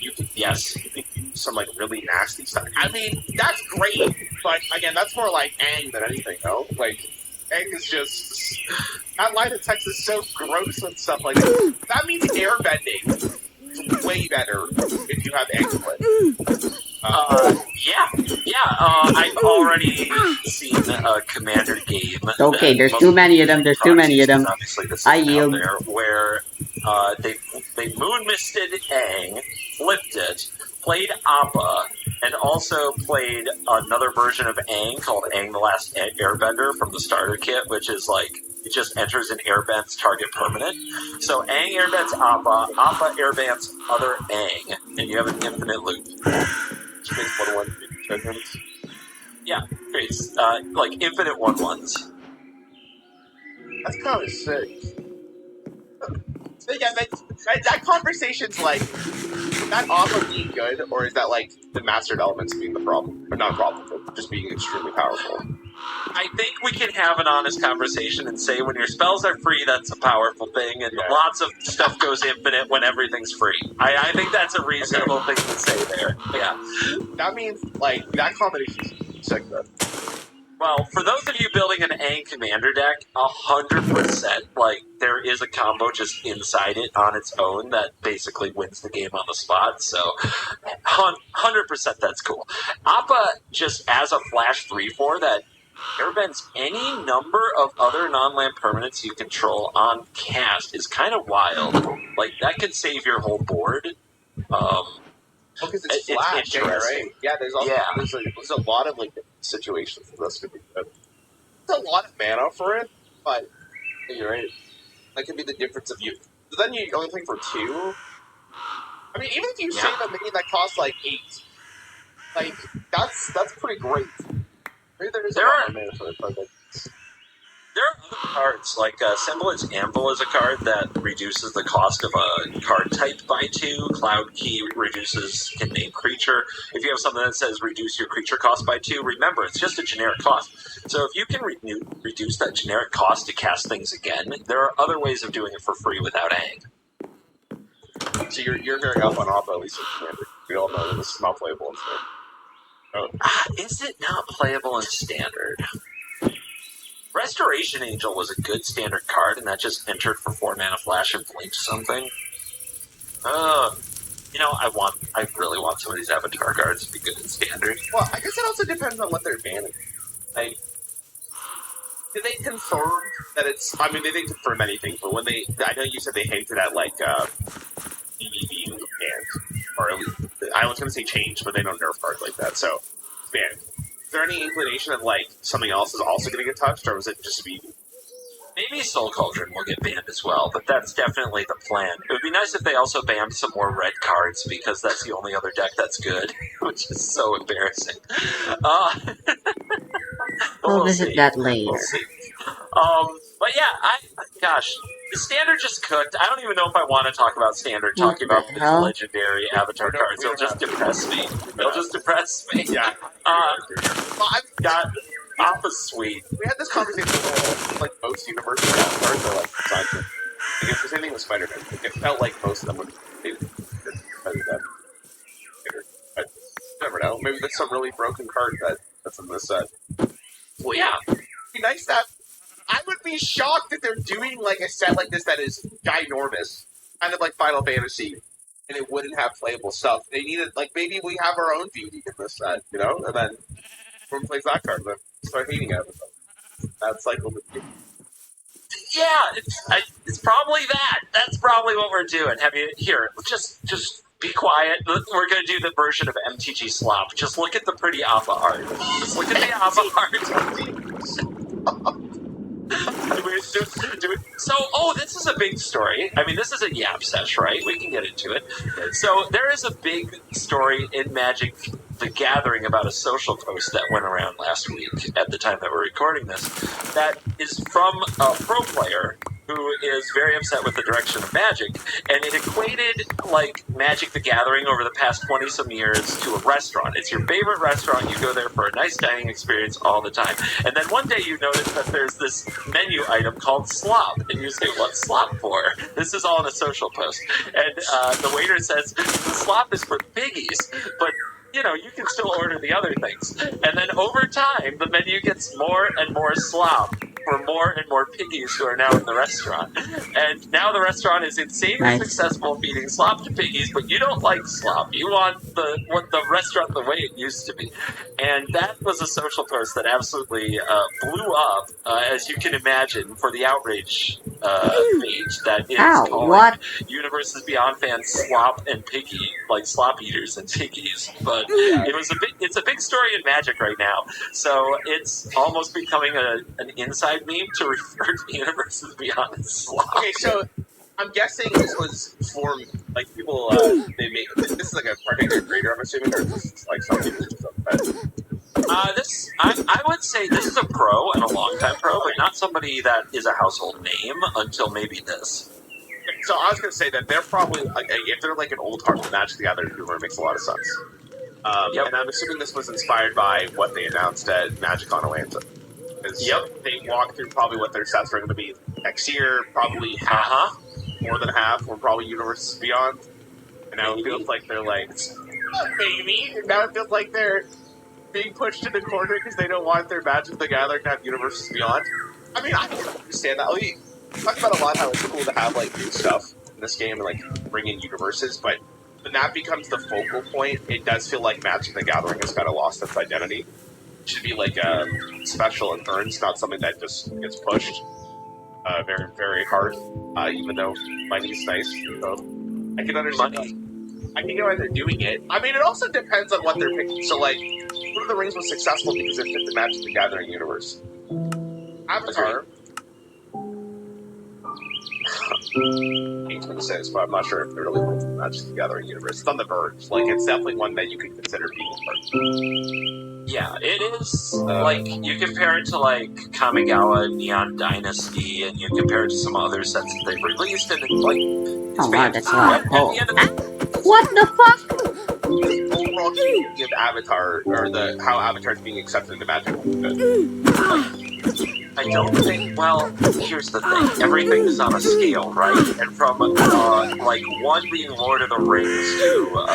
You Yes. You can do some like really nasty stuff. I mean, that's great, but again, that's more like Aang than anything, though. Like, Aang is just that line of text is so gross and stuff like that. That means airbending is way better if you have Aang. I've already seen a Commander game. Okay, there's too many of them. There's too many of them. Obviously, this I is out yield. there where they moon misted Aang, flipped it, played Appa, and also played another version of Aang called Aang the Last Airbender from the starter kit, which is like it just enters and airbends target permanent. So Aang airbends Appa, Appa airbends other Aang, and you have an infinite loop. Which makes 1-1 judgments. Yeah, it's like infinite 1/1s. That's kind of sick. So yeah, that conversation's like, is that off of being good, or is that like the mastered elements being the problem? Or not a problem, but just being extremely powerful? I think we can have an honest conversation and say when your spells are free, that's a powerful thing, and Yeah. lots of stuff goes infinite when everything's free. I think that's a reasonable thing to say there. Yeah. That means, like, that combination is sick, though. Well, for those of you building an Aang commander deck, 100%, like, there is a combo just inside it on its own that basically wins the game on the spot, so 100% that's cool. Appa, just as a flash 3/4 that airbends any number of other non-land permanents you control on cast is kind of wild. Like, that could save your whole board. Because it's It's flash, yeah, interesting. right? Yeah, there's also there's a lot of like situations that this could be good. There's a lot of mana for it, but you're right. That could be the difference of you. But then you only play for 2. I mean, even if you save a minion that costs like 8, like that's pretty great. Maybe there is a lot of mana for it, but there are other cards, like Semblance Anvil is a card that reduces the cost of a card type by 2. Cloud Key can name creature. If you have something that says reduce your creature cost by 2, remember, it's just a generic cost. So if you can reduce that generic cost to cast things again, there are other ways of doing it for free without Aang. So you're very up on Appa, at least in Commander. We all know that this is not playable in Standard. Oh. Is it not playable in Standard? Restoration Angel was a good standard card, and that just entered for 4 mana flash and blinked something. I really want some of these Avatar cards to be good in Standard. Well, I guess it also depends on what they're banning. Like, did they confirm that it's... I mean, they didn't confirm anything, but when they... I know you said they hinted at, like, EDB banned. Or at least... I was going to say change, but they don't nerf cards like that, so... Banned. Is there any inclination of, like, something else is also going to get touched, or was it just speed? Maybe Soul Cauldron will get banned as well, but that's definitely the plan. It would be nice if they also banned some more red cards, because that's the only other deck that's good, which is so embarrassing. We'll visit that later. We'll see. But yeah, gosh, the Standard just cooked. I don't even know if I want to talk about Standard, talking about the legendary Avatar cards. It'll just depress me. It'll just depress me. Yeah. I've got Appa's sweet. We had this conversation with, like, most Universal cards are, like, designed for... Like, if there's anything with Spider-Man, it felt like most of them would be better than... But you never know. Maybe there's some really broken card that's in this set. Well, yeah. It'd be nice that... I would be shocked if they're doing, like, a set like this that is ginormous. Kind of like Final Fantasy. And it wouldn't have playable stuff. They needed... Like, maybe we have our own beauty in this set, you know? And then... Everyone plays that card, then start hating it. That cycle would be... Yeah, it's probably that. That's probably what we're doing. Here, just be quiet. We're going to do the version of MTG Slop. Just look at the pretty Appa art. Just look at the Appa art. This is a big story. I mean, this is a Yap Sesh, right? We can get into it. So there is a big story in Magic the Gathering about a social post that went around last week at the time that we're recording this that is from a pro player who is very upset with the direction of Magic, and it equated like Magic the Gathering over the past 20-some years to a restaurant. It's your favorite restaurant. You go there for a nice dining experience all the time. And then one day you notice that there's this menu item called slop, and you say, "What's slop for?" This is all in a social post. And the waiter says, "The slop is for piggies, but you know, you can still order the other things." And then over time, the menu gets more and more slop for more and more piggies who are now in the restaurant. And now the restaurant is insanely successful feeding slop to piggies, but you don't like slop. You want the restaurant the way it used to be. And that was a social post that absolutely blew up, as you can imagine, for the outrage page that is calling Universes Beyond fans slop and piggy, like slop eaters and piggies. But it's a big story in Magic right now. So it's almost becoming an inside meme to refer to Universes Beyond as slop. Okay, so I'm guessing this was for like people. They make this is like a particular creator, I'm assuming, or is this like something just I would say this is a pro and a longtime pro, but not somebody that is a household name until maybe this. So I was going to say that they're probably like, if they're like an old Heart Match the Gathering humor, it makes a lot of sense. And I'm assuming this was inspired by what they announced at MagicCon Atlanta. They walked through probably what their sets are going to be next year, probably half, more than half, were probably Universes Beyond. And now it feels like they're like, maybe. And now it feels like they're being pushed to the corner because they don't want their Magic the Gathering to have Universes Beyond. I mean, I can understand that. We talk about a lot how it's cool to have like new stuff in this game and like bring in universes, but when that becomes the focal point, it does feel like Magic the Gathering has kind of lost its identity. It should be like special and earns, not something that just gets pushed very, very hard. Even though money is nice, so I can understand. I can get why they're doing it. I mean, it also depends on what they're picking. So, like, Lord of the Rings was successful because it fit the Magic the Gathering universe. Avatar. Makes me sense, but I'm not sure if it really fits the Magic the Gathering universe. It's on the verge. Like, it's definitely one that you could consider being a part. Yeah, it is. Like, you compare it to, like, Kamigawa, Neon Dynasty, and you compare it to some other sets that they've released, and it's like... Oh wow, that's a lot. At the end of the... What the fuck? The overall community of Avatar, or how Avatar is being accepted into Magic, I don't think, well, here's the thing. Everything is on a scale, right? And from, like, 1 being Lord of the Rings to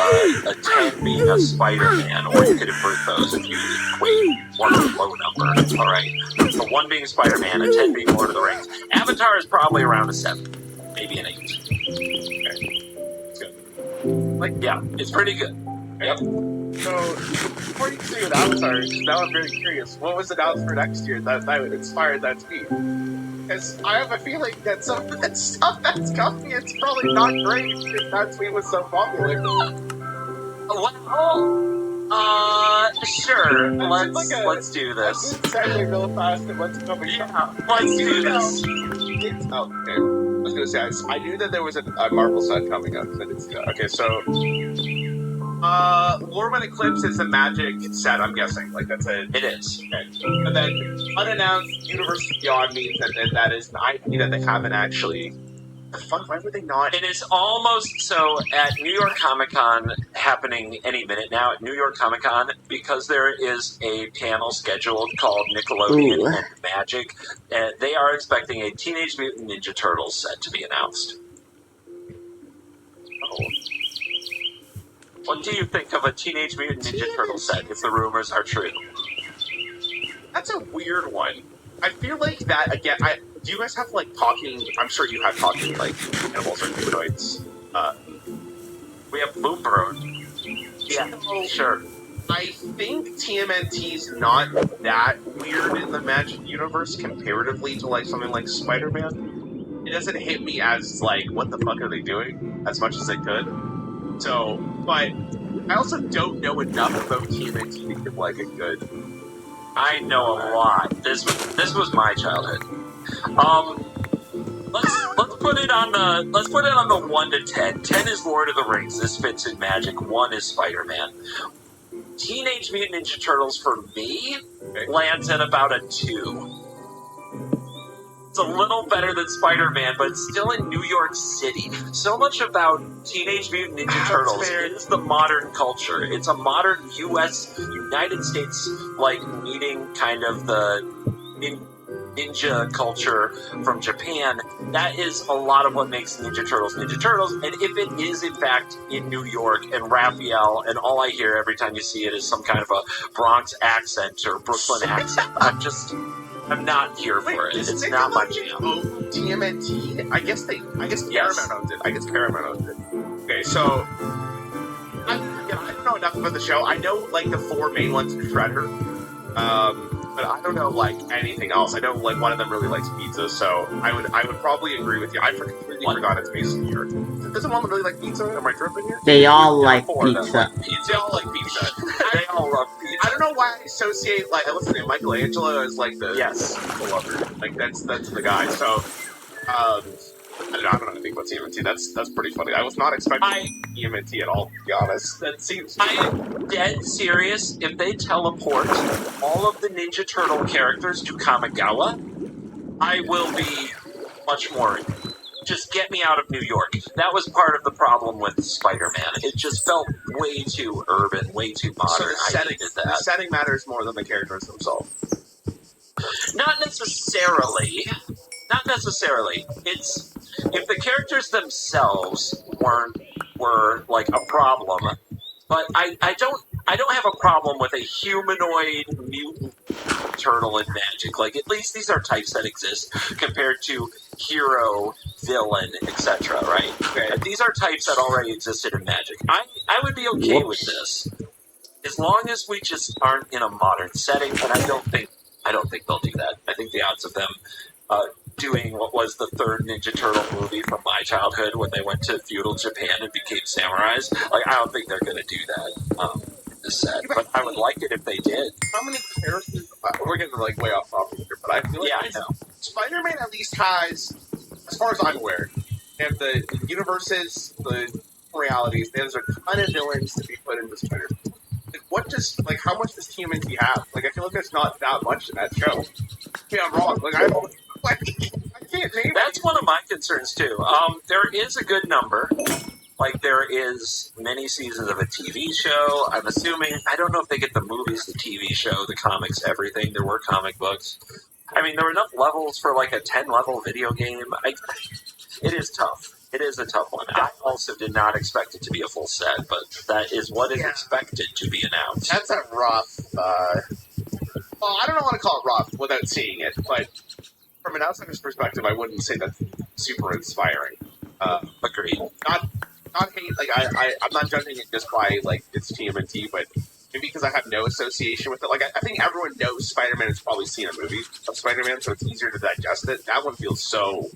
a 10 being a Spider-Man, or you could invert those if you equate one with a low number, alright? So 1 being Spider-Man, a 10 being Lord of the Rings. Avatar is probably around a 7, maybe an 8. Okay. It's good. Like, yeah, it's pretty good. Yep. So, before you say with Avatar, now I'm very curious. What was announced for next year that inspired that tweet? Because I have a feeling that some of that stuff that's coming is probably not great if that tweet was so popular. Well, sure. Let's do this. Segue real fast and what's coming. Yeah, let's do this. Oh, okay. I was gonna say, I knew that there was a Marvel set coming up. Okay, so... Lorwyn Eclipse is a Magic set, I'm guessing. Like, that's it. It is. Okay. And then, unannounced Universes Beyond means that is an IP that they haven't actually... The fuck, why would they not? It is almost so at New York Comic Con, happening any minute now at New York Comic Con, because there is a panel scheduled called Nickelodeon and Magic, and they are expecting a Teenage Mutant Ninja Turtles set to be announced. Oh. What do you think of a Teenage Mutant Ninja Turtles set, if the rumors are true? That's a weird one. I feel like that, again, do you guys have, like, talking... I'm sure you have talking, like, animals or humanoids. We have Boombrode. Yeah, sure. I think TMNT's not that weird in the Magic universe comparatively to, like, something like Spider-Man. It doesn't hit me as, like, what the fuck are they doing? As much as they could. So, but I also don't know enough about TMNT to give, like, a good... I know a lot. This was my childhood. Let's put it on the 1 to 10. 10 is Lord of the Rings. This fits in Magic. 1 is Spider-Man. Teenage Mutant Ninja Turtles for me lands at about a 2. It's a little better than Spider-Man, but it's still in New York City. So much about Teenage Mutant Ninja Turtles is the modern culture. It's a modern U.S. United States meeting kind of the ninja culture from Japan. That is a lot of what makes Ninja Turtles Ninja Turtles. And if it is in fact in New York and Raphael, and all I hear every time you see it is some kind of a Bronx accent or Brooklyn accent, I'm not here for it. It's not my jam. TMNT? I guess Paramount owns it. I guess Paramount owns it. Okay, so I don't know enough about the show. I know the 4 main ones, Shredder. But I don't know anything else. I know one of them really likes pizza, so I would probably agree with you. I completely forgot it's based in New York. Doesn't one really like pizza? Am I tripping here? They all like pizza. They all like pizza. They all love pizza. I don't know why I associate listen to Michelangelo as the pizza lover. That's the guy. So I don't know anything about TMNT. That's pretty funny. I was not expecting TMNT at all, to be honest. That seems. I am dead serious. If they teleport all of the Ninja Turtle characters to Kamigawa, I will be much more. Just get me out of New York. That was part of the problem with Spider-Man. It just felt way too urban, way too modern. So the setting matters more than the characters themselves. Not necessarily. Not necessarily. It's if the characters themselves were a problem, but I don't have a problem with a humanoid mutant turtle in Magic. At least these are types that exist compared to hero, villain, etc. Right? Okay. These are types that already existed in Magic. I would be okay with this as long as we just aren't in a modern setting, and I don't think they'll do that. I think the odds of them doing what was the third Ninja Turtle movie from my childhood when they went to feudal Japan and became samurais, I don't think they're going to do that in this set. But I would like it if they did. How many characters? We're getting way off topic here, but I feel like I know. Spider-Man at least has, as far as I'm aware, they have the universes, the realities. There's a ton of villains to be put into Spider-Man. How much does TMNT have? I feel like there's not that much in that show. Yeah, I'm wrong. I can't name. That's one of my concerns too. There is a good number. There is many seasons of a TV show. I'm assuming. I don't know if they get the movies, the TV show, the comics, everything. There were comic books. I mean, there were enough levels for a 10-level video game. It is tough. It is a tough one. I also did not expect it to be a full set, but that is what is expected to be announced. That's a rough. Well, I don't want to call it rough without seeing it, but from an outsider's perspective, I wouldn't say that's super inspiring. Agreed. Not hate. I'm not judging it just by it's TMNT, but maybe because I have no association with it. I think everyone knows Spider-Man has probably seen a movie of Spider-Man, so it's easier to digest it. That one feels so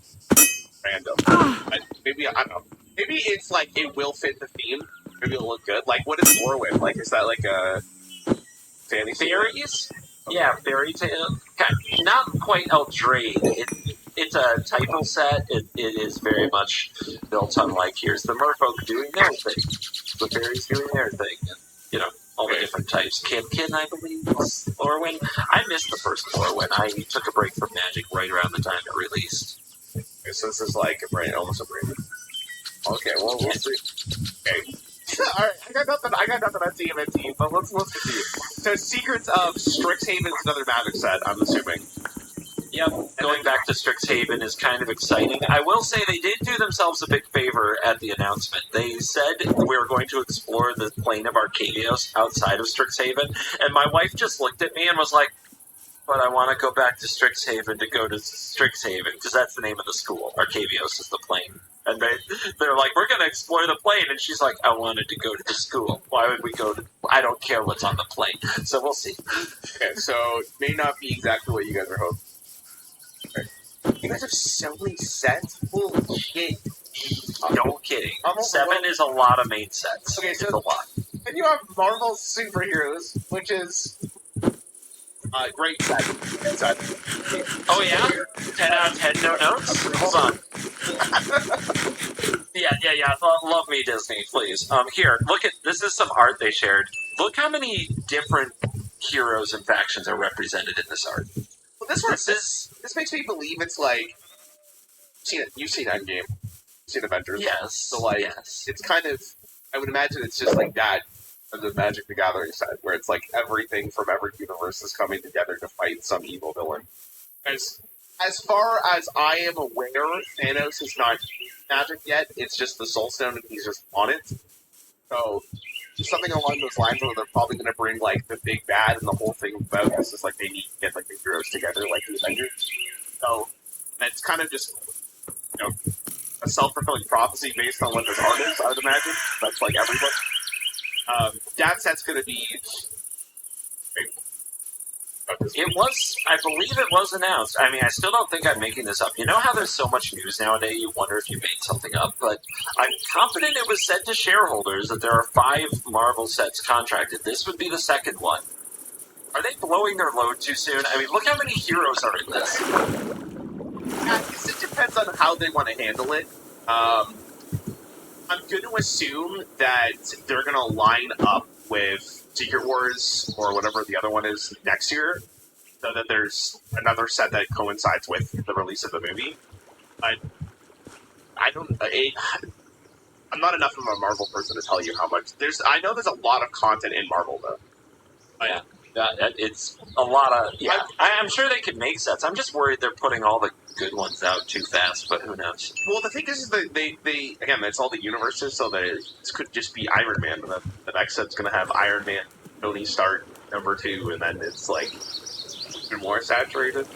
random. Maybe I don't know. Maybe it's it will fit the theme. Maybe it'll look good. What is Morrowind? Is that a fantasy? Fairies? Yeah, fairy tale. Not quite Eldraine. It's a typo set. It is very much built on here's the merfolk doing their thing, the fairies doing their thing, and all the different types. Kin, I believe, was Morrowind. I missed the first Morrowind. I took a break from Magic right around the time it released. Okay, so this is almost a brand. Okay, well, we'll see. Okay. Alright, I got nothing on TMNT, but let's continue. So, Secrets of Strixhaven is another Magic set, I'm assuming. Yep, going back to Strixhaven is kind of exciting. I will say they did do themselves a big favor at the announcement. They said we were going to explore the plane of Arcadios outside of Strixhaven, and my wife just looked at me and was like, but I want to go back to Strixhaven to go to Strixhaven, because that's the name of the school. Arcadios is the plane. And they're like, we're going to explore the plane. And she's like, I wanted to go to the school. Why would we go to... I don't care what's on the plane. So we'll see. Okay, so it may not be exactly what you guys are hoping. Okay. You guys have so many sets? Holy shit. No kidding. 7 is a lot of main sets. Okay, so it's a lot. And you have Marvel Superheroes, which is... great set. Oh yeah? 10 out of 10 no notes? Hold on. Yeah. Love me, Disney, please. Here, look at... This is some art they shared. Look how many different heroes and factions are represented in this art. Well, This makes me believe it's like you've seen Endgame, you've seen Avengers. Yes. So like yes. it's kind of, I would imagine it's just like that of the Magic the Gathering set, where it's like everything from every universe is coming together to fight some evil villain. As far as I am aware, Thanos is not magic yet. It's just the Soul Stone, and he's just on it. So something along those lines, where they're probably going to bring like the big bad, and the whole thing about this is like they need to get like the heroes together, like the Avengers. So that's kind of just a self-fulfilling prophecy based on what this art is. I would imagine that's like every book. That set's going to be. It was, I believe it was announced. I mean, I still don't think I'm making this up. You know how there's so much news nowadays, you wonder if you made something up? But I'm confident it was said to shareholders that there are 5 Marvel sets contracted. This would be the second one. Are they blowing their load too soon? I mean, look how many heroes are in this. I guess it depends on how they want to handle it. I'm going to assume that they're going to line up with Secret Wars or whatever the other one is next year, so that there's another set that coincides with the release of the movie. But I'm not enough of a Marvel person to tell you how much I know there's a lot of content in Marvel though. Yeah. It's a lot of... Yeah, I'm sure they could make sets. I'm just worried they're putting all the good ones out too fast, but who knows? Well, the thing is that they again, it's all the universes, so this could just be Iron Man. The next set's going to have Iron Man, Tony Stark, #2, and then it's like even more saturated.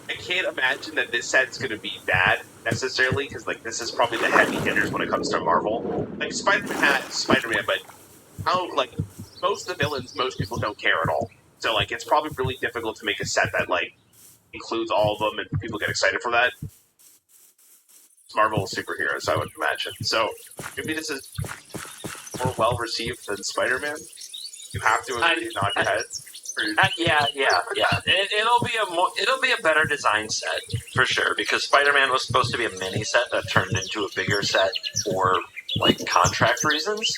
I can't imagine that this set's going to be bad necessarily, because like this is probably the heavy hitters when it comes to Marvel. Like Spider-Man had Spider-Man, but how like most of the villains, most people don't care at all. So like it's probably really difficult to make a set that like includes all of them and people get excited for that. It's Marvel superheroes, I would imagine. So maybe this is more well received than Spider-Man. You have to agree, nod your head. Yeah. It'll be a better design set for sure, because Spider-Man was supposed to be a mini set that turned into a bigger set for like contract reasons.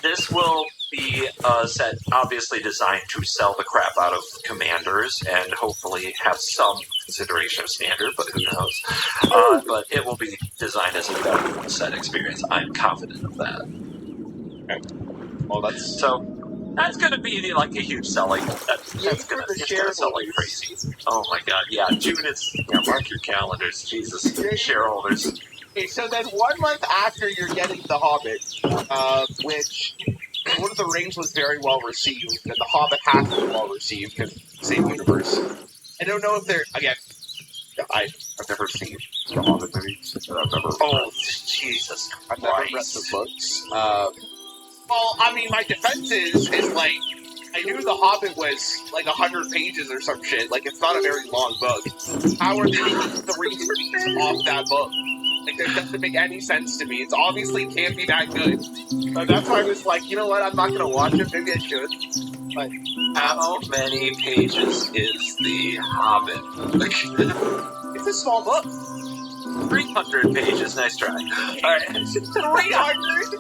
This will be a set obviously designed to sell the crap out of Commanders and hopefully have some consideration of Standard, but who knows? But it will be designed as a better set experience. I'm confident of that. Okay. Well, that's going to be like a huge selling. That's going to sell like crazy. Oh my god! Yeah, June is. Yeah, mark your calendars. Jesus, shareholders. Okay, so then 1 month after you're getting The Hobbit, which Lord of the Rings was very well received, and The Hobbit has to be well received because it's the same universe. I don't know if they're again. I've never seen The Hobbit movies. I've never. Oh Jesus! I've never read the books. Well, I mean, my defense is like, I knew The Hobbit was like 100 pages or some shit. Like, it's not a very long book. How are they making 3 movies off that book? Like, that doesn't make any sense to me. It's obviously can't be that good. So that's why I was like, you know what, I'm not going to watch it. Maybe I should. But how many pages is The Hobbit? It's a small book. 300 pages. Nice try. Alright. 300?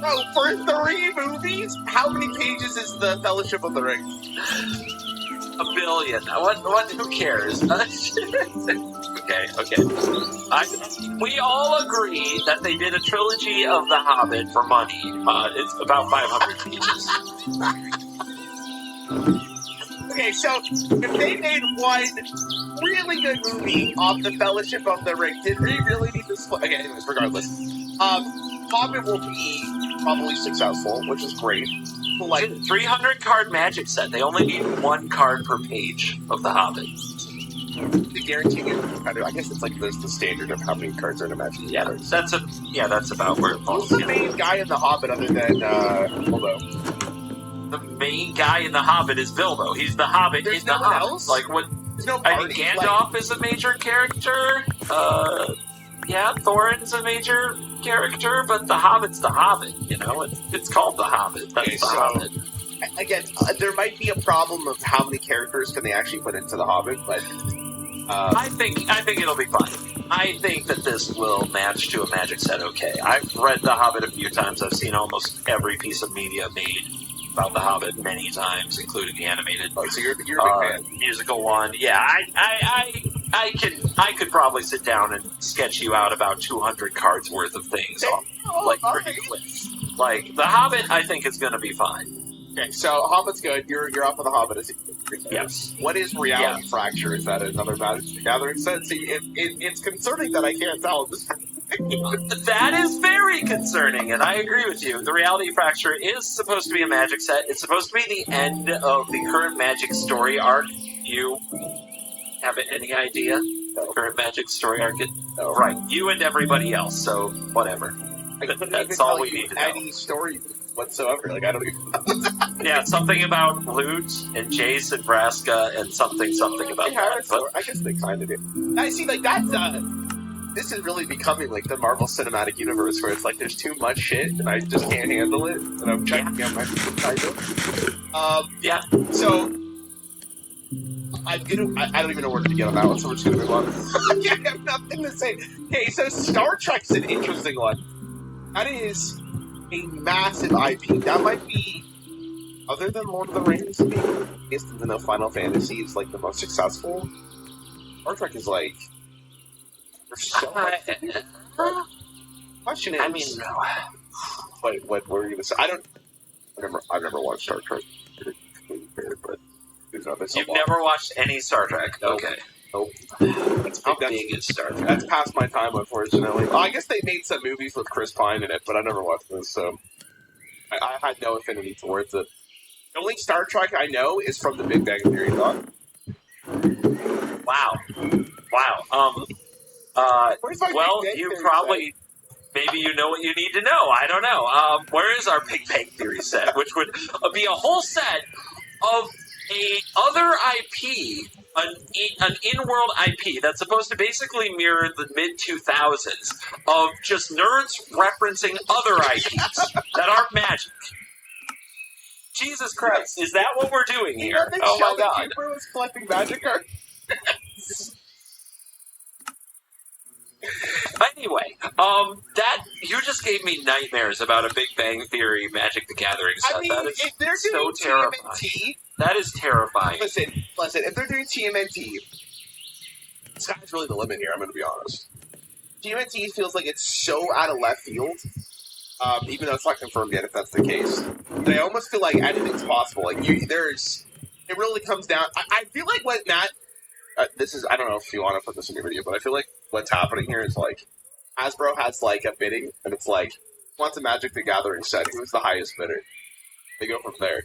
No, for 3 movies? How many pages is the Fellowship of the Ring? 1 billion. What? Who cares? Okay. We all agree that they did a trilogy of The Hobbit for money. It's about 500 pages. Okay, so if they made one really good movie off the Fellowship of the Ring, did we really need this? Okay, anyways, regardless, Hobbit will be probably successful, which is great. But like 300 card Magic set. They only need 1 card per page of The Hobbit. the guarantee you, I guess it's like the standard of how many cards are in a Magic. Yeah, that's about where it falls. Who's the main guy in The Hobbit other than Bilbo? The main guy in The Hobbit is Bilbo. He's the Hobbit in The Hobbit. Else? Like what? There's no I party. mean, Gandalf is a major character. Yeah, Thorin's a major character, but The Hobbit's The Hobbit. You know, it's called The Hobbit. That's Okay, The Hobbit. Again, there might be a problem of how many characters can they actually put into The Hobbit, but I think it'll be fine. I think that this will match to a Magic set okay. I've read The Hobbit a few times. I've seen almost every piece of media made about The Hobbit many times, including the animated Oh, so you're a big fan. musical one. Yeah, I could probably sit down and sketch you out about 200 cards worth of things, like pretty quick. Like The Hobbit, I think is going to be fine. Okay, so Hobbit's good. You're up for the Hobbit. Yes. What is Reality Fracture? Is that another Magic the Gathering set? See, it's concerning that I can't tell. That is very concerning, and I agree with you. The Reality Fracture is supposed to be a Magic set. It's supposed to be the end of the current Magic story arc. You have any idea? The current Magic story arc? No. Right. You and everybody else, so whatever. That's all we need to know. Any story whatsoever. Like, I don't even... Yeah, something about Loot and Jace and Vraska and something about that. But I guess they kind of do. I see, like, that's, this is really becoming, like, the Marvel Cinematic Universe, where it's like, there's too much shit, and I just can't handle it, and I'm trying to get my title. Yeah. So... I don't even know where to begin on that one, so we're just gonna move on. I have nothing to say. Okay, so Star Trek's an interesting one. That is a massive IP. That might be, other than Lord of the Rings, even though Final Fantasy is like the most successful, Star Trek is like, there's so much. Question is, I mean, what were you gonna say? I've never watched Star Trek, but. You've never watched any Star Trek? Nope. Okay. Nope. How big is Star Trek? That's past my time, unfortunately. Well, I guess they made some movies with Chris Pine in it, but I never watched those, so I had no affinity towards it. The only Star Trek I know is from the Big Bang Theory, Doc. Wow. Well, you probably... Maybe you know what you need to know. I don't know. Where is our Big Bang Theory set? Which would be a whole set of a other IP, an in-world IP that's supposed to basically mirror the mid-2000s of just nerds referencing other IPs that aren't Magic. Jesus Christ, is that what we're doing here? Oh my God. Cooper was collecting Magic cards? Anyway, that you just gave me nightmares about a Big Bang Theory Magic the Gathering set. I mean, that is if they're so doing terrifying. TMNT, that is terrifying. listen, if they're doing TMNT, the sky's really the limit here, I'm going to be honest. TMNT feels like it's so out of left field, even though it's not confirmed yet if that's the case. But I almost feel like anything's possible. Like, it really comes down, I feel like what Matt, I don't know if you want to put this in your video, but I feel like what's happening here is, like, Hasbro has, like, a bidding, and it's like, wants a Magic the Gathering set, who's the highest bidder? They go from there.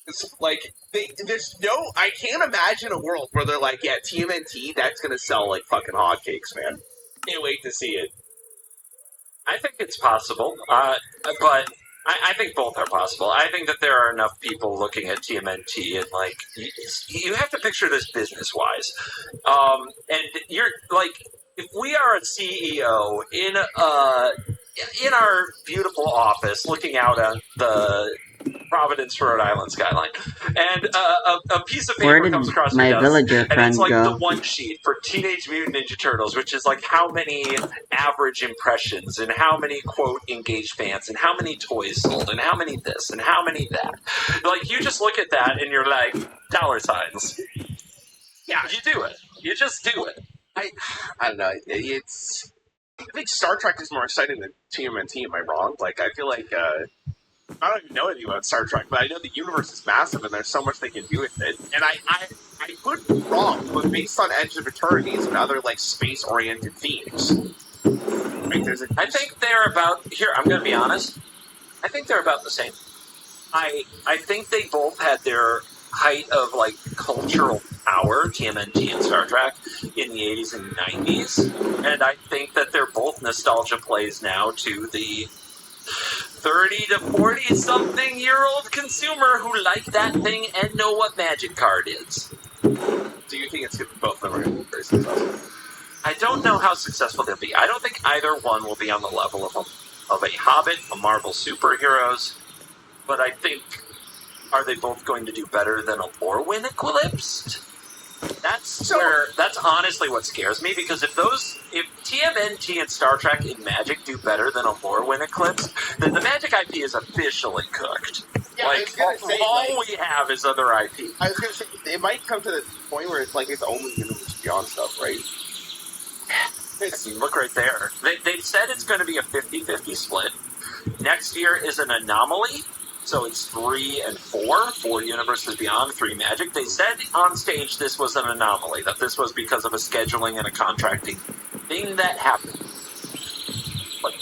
It's like, I can't imagine a world where they're like, yeah, TMNT, that's gonna sell like fucking hotcakes, man. Can't wait to see it. I think it's possible, but I think both are possible. I think that there are enough people looking at TMNT and, like, you have to picture this business-wise. And you're, like, if we are a CEO in our beautiful office looking out on the Providence, Rhode Island skyline, and a piece of paper comes across my your desk, villager and friend it's like go? the one sheet for Teenage Mutant Ninja Turtles, which is like how many average impressions, and how many quote engaged fans, and how many toys sold, and how many this, and how many that. Like, you just look at that and you're like, dollar signs. Yeah, you do it. You just do it. I don't know. I think Star Trek is more exciting than TMNT. Am I wrong? Like, I feel like I don't even know anything about Star Trek, but I know the universe is massive and there's so much they can do with it. And I could be wrong, but based on Edge of Eternities and other, like, space-oriented themes, right, I think they're about... Here, I'm going to be honest. I think they're about the same. I think they both had their height of, like, cultural power, TMNT and Star Trek, in the 80s and 90s. And I think that they're both nostalgia plays now to the 30 to 40-something-year-old consumer who like that thing and know what Magic card is. Do you think both of them are going to be very successful? I don't know how successful they'll be. I don't think either one will be on the level of a Hobbit, a Marvel superheroes, but I think, are they both going to do better than a Lorwyn Eclipsed? That's honestly what scares me, because if TMNT and Star Trek in Magic do better than a Lorwyn Eclipse, then the Magic IP is officially cooked. Yeah, I was gonna say, all we have is other IP. I was gonna say it might come to the point where it's like it's only Universe Beyond stuff, right? I mean, look right there. They've said it's going to be a 50-50 split. Next year is an anomaly, so it's 3 and 4. 4 Universes Beyond, 3 Magic. They said on stage this was an anomaly, that this was because of a scheduling and a contracting thing that happened. But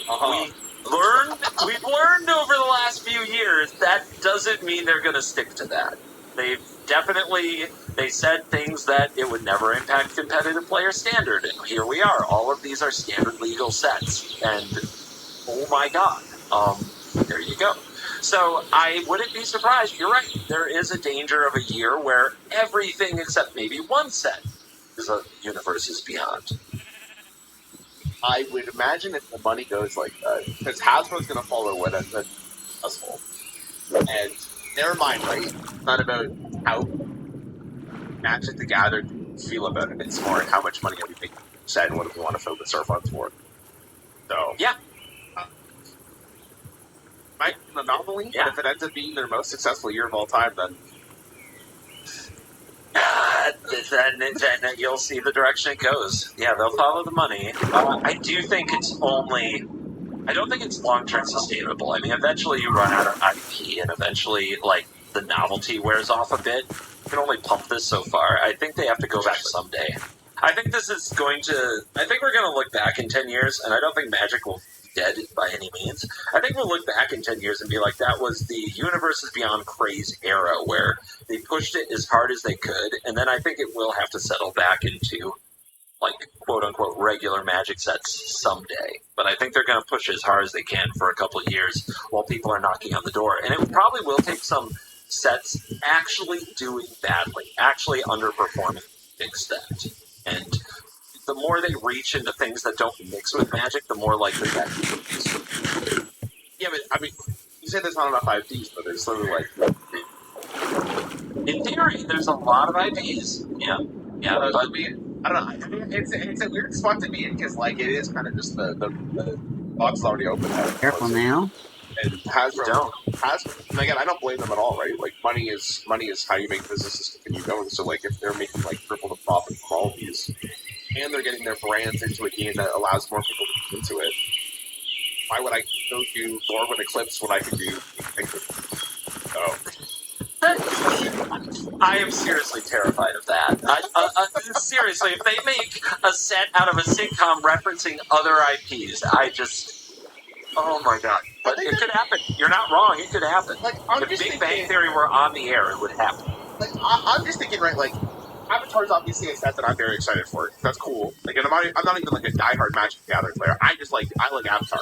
we've learned over the last few years that doesn't mean they're going to stick to that. They said things that it would never impact competitive player standard, and here we are. All of these are standard legal sets, and oh my god, there you go. So I wouldn't be surprised. You're right. There is a danger of a year where everything except maybe one set is a Universes Beyond. I would imagine if the money goes like that, because Hasbro's going to follow what ends up successful. And never mind, right? It's not about how Magic the Gathering feel about it. It's more how much money are we making set and what do we want to focus our funds for. So Yeah. Might be an anomaly, Yeah. but if it ends up being their most successful year of all time, then then you'll see the direction it goes. Yeah, they'll follow the money. I do think it's only... I don't think it's long-term sustainable. I mean, eventually you run out of IP, and eventually, like, the novelty wears off a bit. You can only pump this so far. I think they have to go back someday. I think this is going to... I think we're going to look back in 10 years, and I don't think Magic will be dead by any means. I think we'll look back in 10 years and be like, that was the Universes Beyond craze era, where they pushed it as hard as they could, and then I think it will have to settle back into, like, quote-unquote regular Magic sets someday. But I think they're going to push as hard as they can for a couple of years while people are knocking on the door. And it probably will take some sets actually doing badly, actually underperforming to extent. And the more they reach into things that don't mix with Magic, the more likely that is. yeah, but I mean, you said there's not enough IPs, but there's sort of like In theory, there's a lot of IPs. Yeah, but I don't know. It's a weird spot to be in because like it is kind of just the box already open. Careful now. And Hasbro, and again, I don't blame them at all, right? Like money is how you make businesses continue going. So like if they're making like triple the profit from all of these, and they're getting their brands into a game that allows more people to get into it, why would I go do Thor with Eclipse when I can do so? I am seriously terrified of that. Seriously, if they make a set out of a sitcom referencing other IPs, oh my god. But it could happen. You're not wrong. It could happen. Like, I'm if just Big thinking, Bang Theory were on the air, it would happen. Like, I'm just thinking, right? Like, Avatar's obviously a set that I'm very excited for. That's cool. Like, and I'm not even like a diehard Magic the Gathering player. I like Avatar,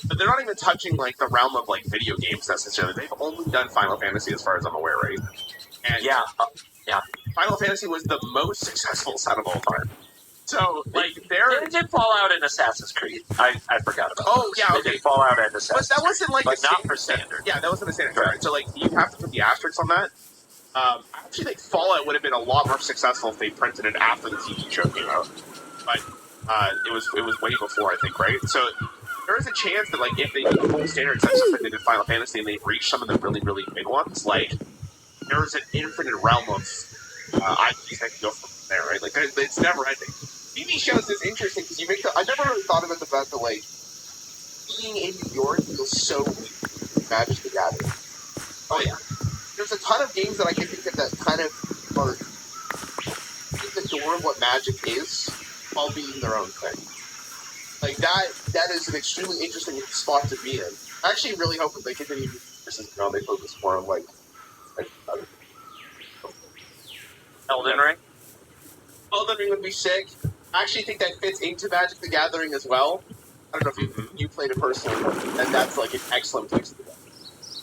but they're not even touching like the realm of like video games necessarily. They've only done Final Fantasy, as far as I'm aware, right? And yeah. Final Fantasy was the most successful set of all time. So, like, They did Fallout and Assassin's Creed. I forgot about Oh, those. yeah, They okay. did Fallout and Assassin's But that wasn't like But a not for standard. Yeah, that wasn't a standard. Right. So, like, you have to put the asterisks on that. I actually think Fallout would have been a lot more successful if they printed it after the TV show came out. But it was way before, I think, right? So there is a chance that, like, if they do full standard sets just like they did Final Fantasy and they reach some of the really, really big ones, like, there is an infinite realm of IPs that can go from there, right? Like, it's never ending. TV shows is interesting because I never really thought about the fact that, like, being in New York feels so weird. Magic the Gathering. Oh, yeah. There's a ton of games that I can think of that kind of are in the door of what Magic is while being their own thing. Like, that is an extremely interesting spot to be in. I actually really hope that they continue to they focus more on, like Elden Ring? Elden Ring would be sick. I actually think that fits into Magic the Gathering as well. I don't know if you played it personally, and that's like an excellent place to go.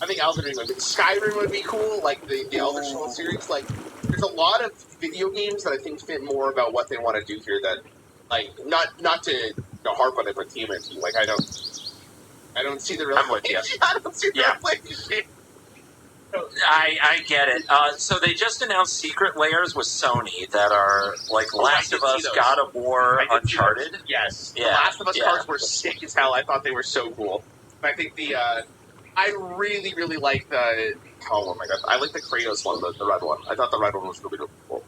I think Elden Ring would be... Skyrim would be cool, like the Elder Scrolls series. Like, there's a lot of video games that I think fit more about what they want to do here that, like, not to harp on it, but TMNT. Like, I don't see the I'm with you. I don't see the relationship. I get it. So they just announced secret layers with Sony that are like Last of Us, God of War, Uncharted. Yes. Yeah. The Last of Us cards were sick as hell. I thought they were so cool. I think the I really, really like the. Oh my god! I like the Kratos one, the red one. I thought the red one was really, really cool.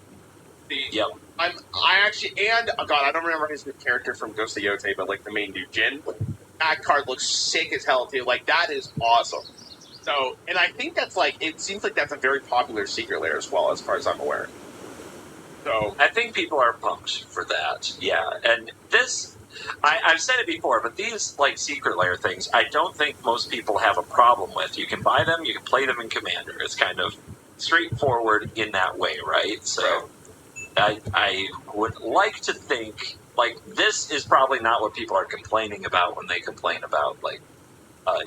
Yep. I actually, and oh god, I don't remember his character from Ghost of Yotei, but like the main dude, Jin. That card looks sick as hell too. Like that is awesome. So, and I think that's like, it seems like that's a very popular secret layer as well, as far as I'm aware. So I think people are pumped for that. Yeah, and this, I've said it before, but these like secret layer things, I don't think most people have a problem with. You can buy them, you can play them in Commander. It's kind of straightforward in that way, right? So I would like to think like this is probably not what people are complaining about when they complain about like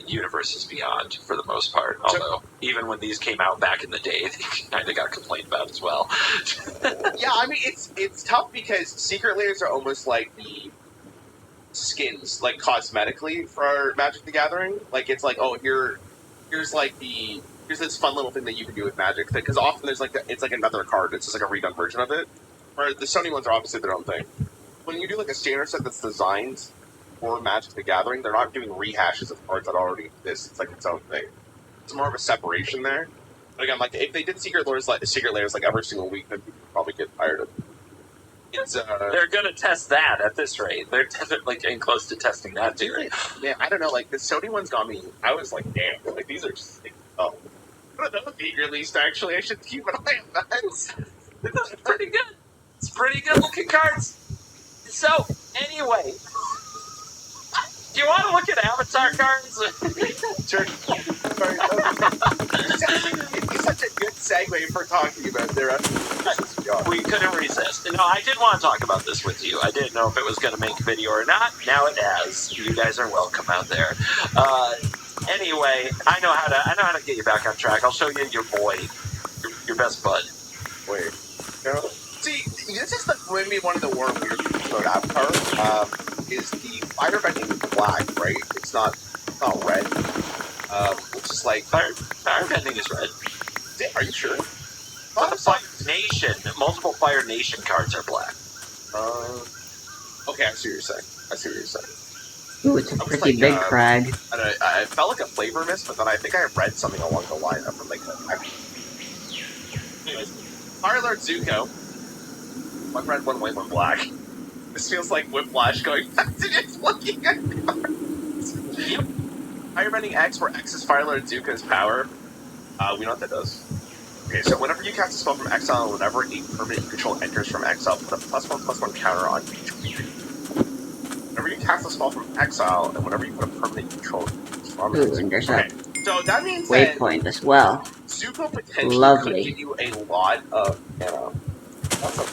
Universes Beyond for the most part. Although even when these came out back in the day, they kind of got complained about as well. yeah, I mean it's tough because secret layers are almost like the skins, like cosmetically for Magic the Gathering. Like it's like, oh, here's this fun little thing that you can do with Magic, because often there's like it's like another card. It's just like a redone version of it. Or the Sony ones are obviously their own thing. When you do like a standard set that's designed for Magic the Gathering, they're not doing rehashes of cards that already exist. It's like its own thing. It's more of a separation there. But again, like if they did secret layers like every single week, then people would probably get tired of it. It's They're gonna test that at this rate. They're like getting close to testing that theory. man, I don't know. Like the Sony ones got me. I was like, damn, like these are sick. Oh, what are those being released? Actually, I should keep an eye on that. It's pretty good. It's pretty good looking cards. So anyway, do you want to look at avatar cards? Sure. Sorry, it's such a good segue for talking about their. We couldn't resist. No, I did want to talk about this with you. I didn't know if it was going to make a video or not. Now it has. You guys are welcome out there. Anyway, I know how to get you back on track. I'll show you your boy, your best bud. Wait. No. See, this is maybe one of the more weird things about Avatar. Is the firebending black, right? It's not red. Which is like Firebending is red. Are you sure? But the Fire Nation, multiple Fire Nation cards are black. Okay, I see what you're saying. Ooh, it's a pretty big crag. I felt like a flavor miss, but then I think I read something along the line of like. Anyways, Fire Lord Zuko. One red, one white, one black. This feels like Whiplash going back to just looking at cards. Yep. Firebending X, where X is Fire Lord Zuko's power. We know what that does. Okay, so whenever you cast a spell from exile, and whenever a permanent you control enters from exile, put a +1/+1 counter on each creature. Whenever you cast a spell from exile, and whenever you put a permanent you control from Ooh, and there's a so that means waypoint as well. Zuko potentially Lovely. could give you a lot of mana. That's a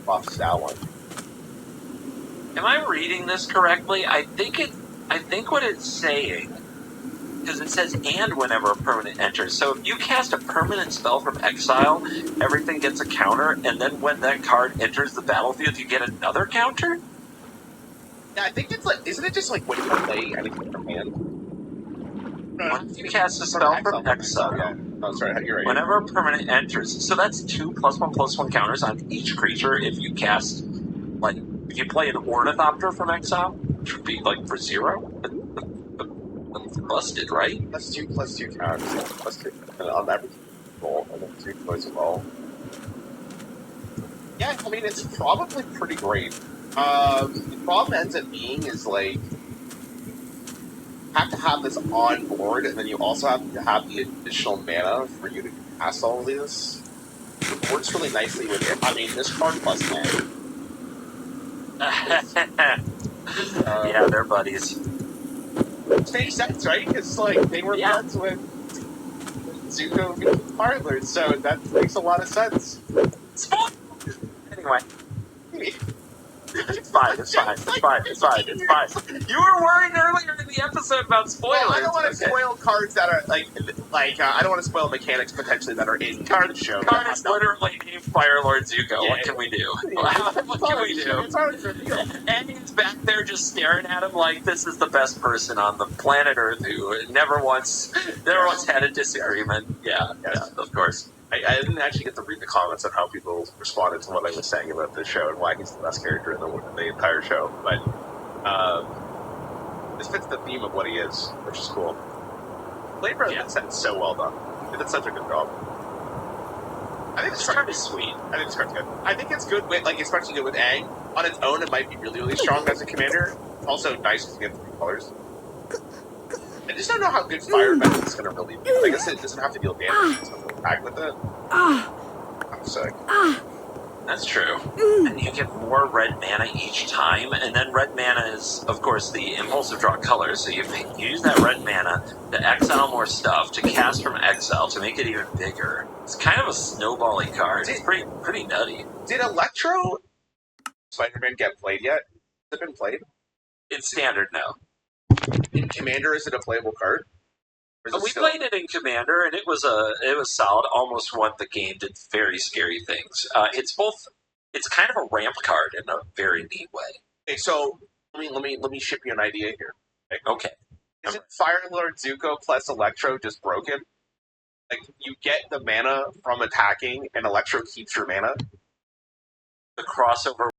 buff style one. Am I reading this correctly? I think what it's saying, because it says and whenever a permanent enters. So if you cast a permanent spell from exile, everything gets a counter, and then when that card enters the battlefield, you get another counter? Yeah, I think it's like, isn't it just like when you play anything from hand? Once you cast a spell from exile, yeah. Oh, sorry, you're right. whenever a permanent enters, so that's 2 +1/+1 counters on each creature if you cast, like, if you play an Ornithopter from exile, which would be like for 0. That's busted, right? +2/+2 counters. +2 on every roll, and then 2 points of roll. Yeah, I mean, it's probably pretty great. The problem ends up being is like, have to have this on board, and then you also have to have the additional mana for you to cast all of this. It works really nicely with it. I mean, this card plus mana. Yeah, they're buddies. It makes sense, right? Because like they were friends with Zuko and Fire Lord, so that makes a lot of sense. Anyway. It's fine. You were worried earlier in the episode about spoilers. Well, I don't want to spoil cards that are like I don't want to spoil mechanics potentially that are in the show. Card is literally named Fire Lord Zuko. Yeah. What can we do? What can we do? It's already revealed. And he's back there just staring at him like this is the best person on the planet Earth who never once had a disagreement. Yeah, of course. I didn't actually get to read the comments on how people responded to what I was saying about this show and why he's the best character in the entire show. But This fits the theme of what he is, which is cool. Flavor has been said so well done. They did such a good job. I think This card is sweet. I think this card's good. I think it's good with, like, especially good with Aang. On its own, it might be really, really strong as a commander. Also nice because you get 3 colors. I just don't know how good Firebend is going to really be. I guess it doesn't have to deal damage. It's going to attack with it. I'm sick. That's true. And you get more red mana each time, and then red mana is, of course, the impulsive draw color, so you use that red mana to exile more stuff, to cast from exile, to make it even bigger. It's kind of a snowbally card. It's pretty nutty. Did Electro Spider-Man get played yet? Has it been played? It's standard now. In Commander, is it a playable card? We played it in Commander, and it was solid. Almost won the game. Did very scary things. It's kind of a ramp card in a very neat way. Okay, so let me ship you an idea here. Okay. Isn't Fire Lord Zuko plus Electro just broken? Like, you get the mana from attacking, and Electro keeps your mana. The crossover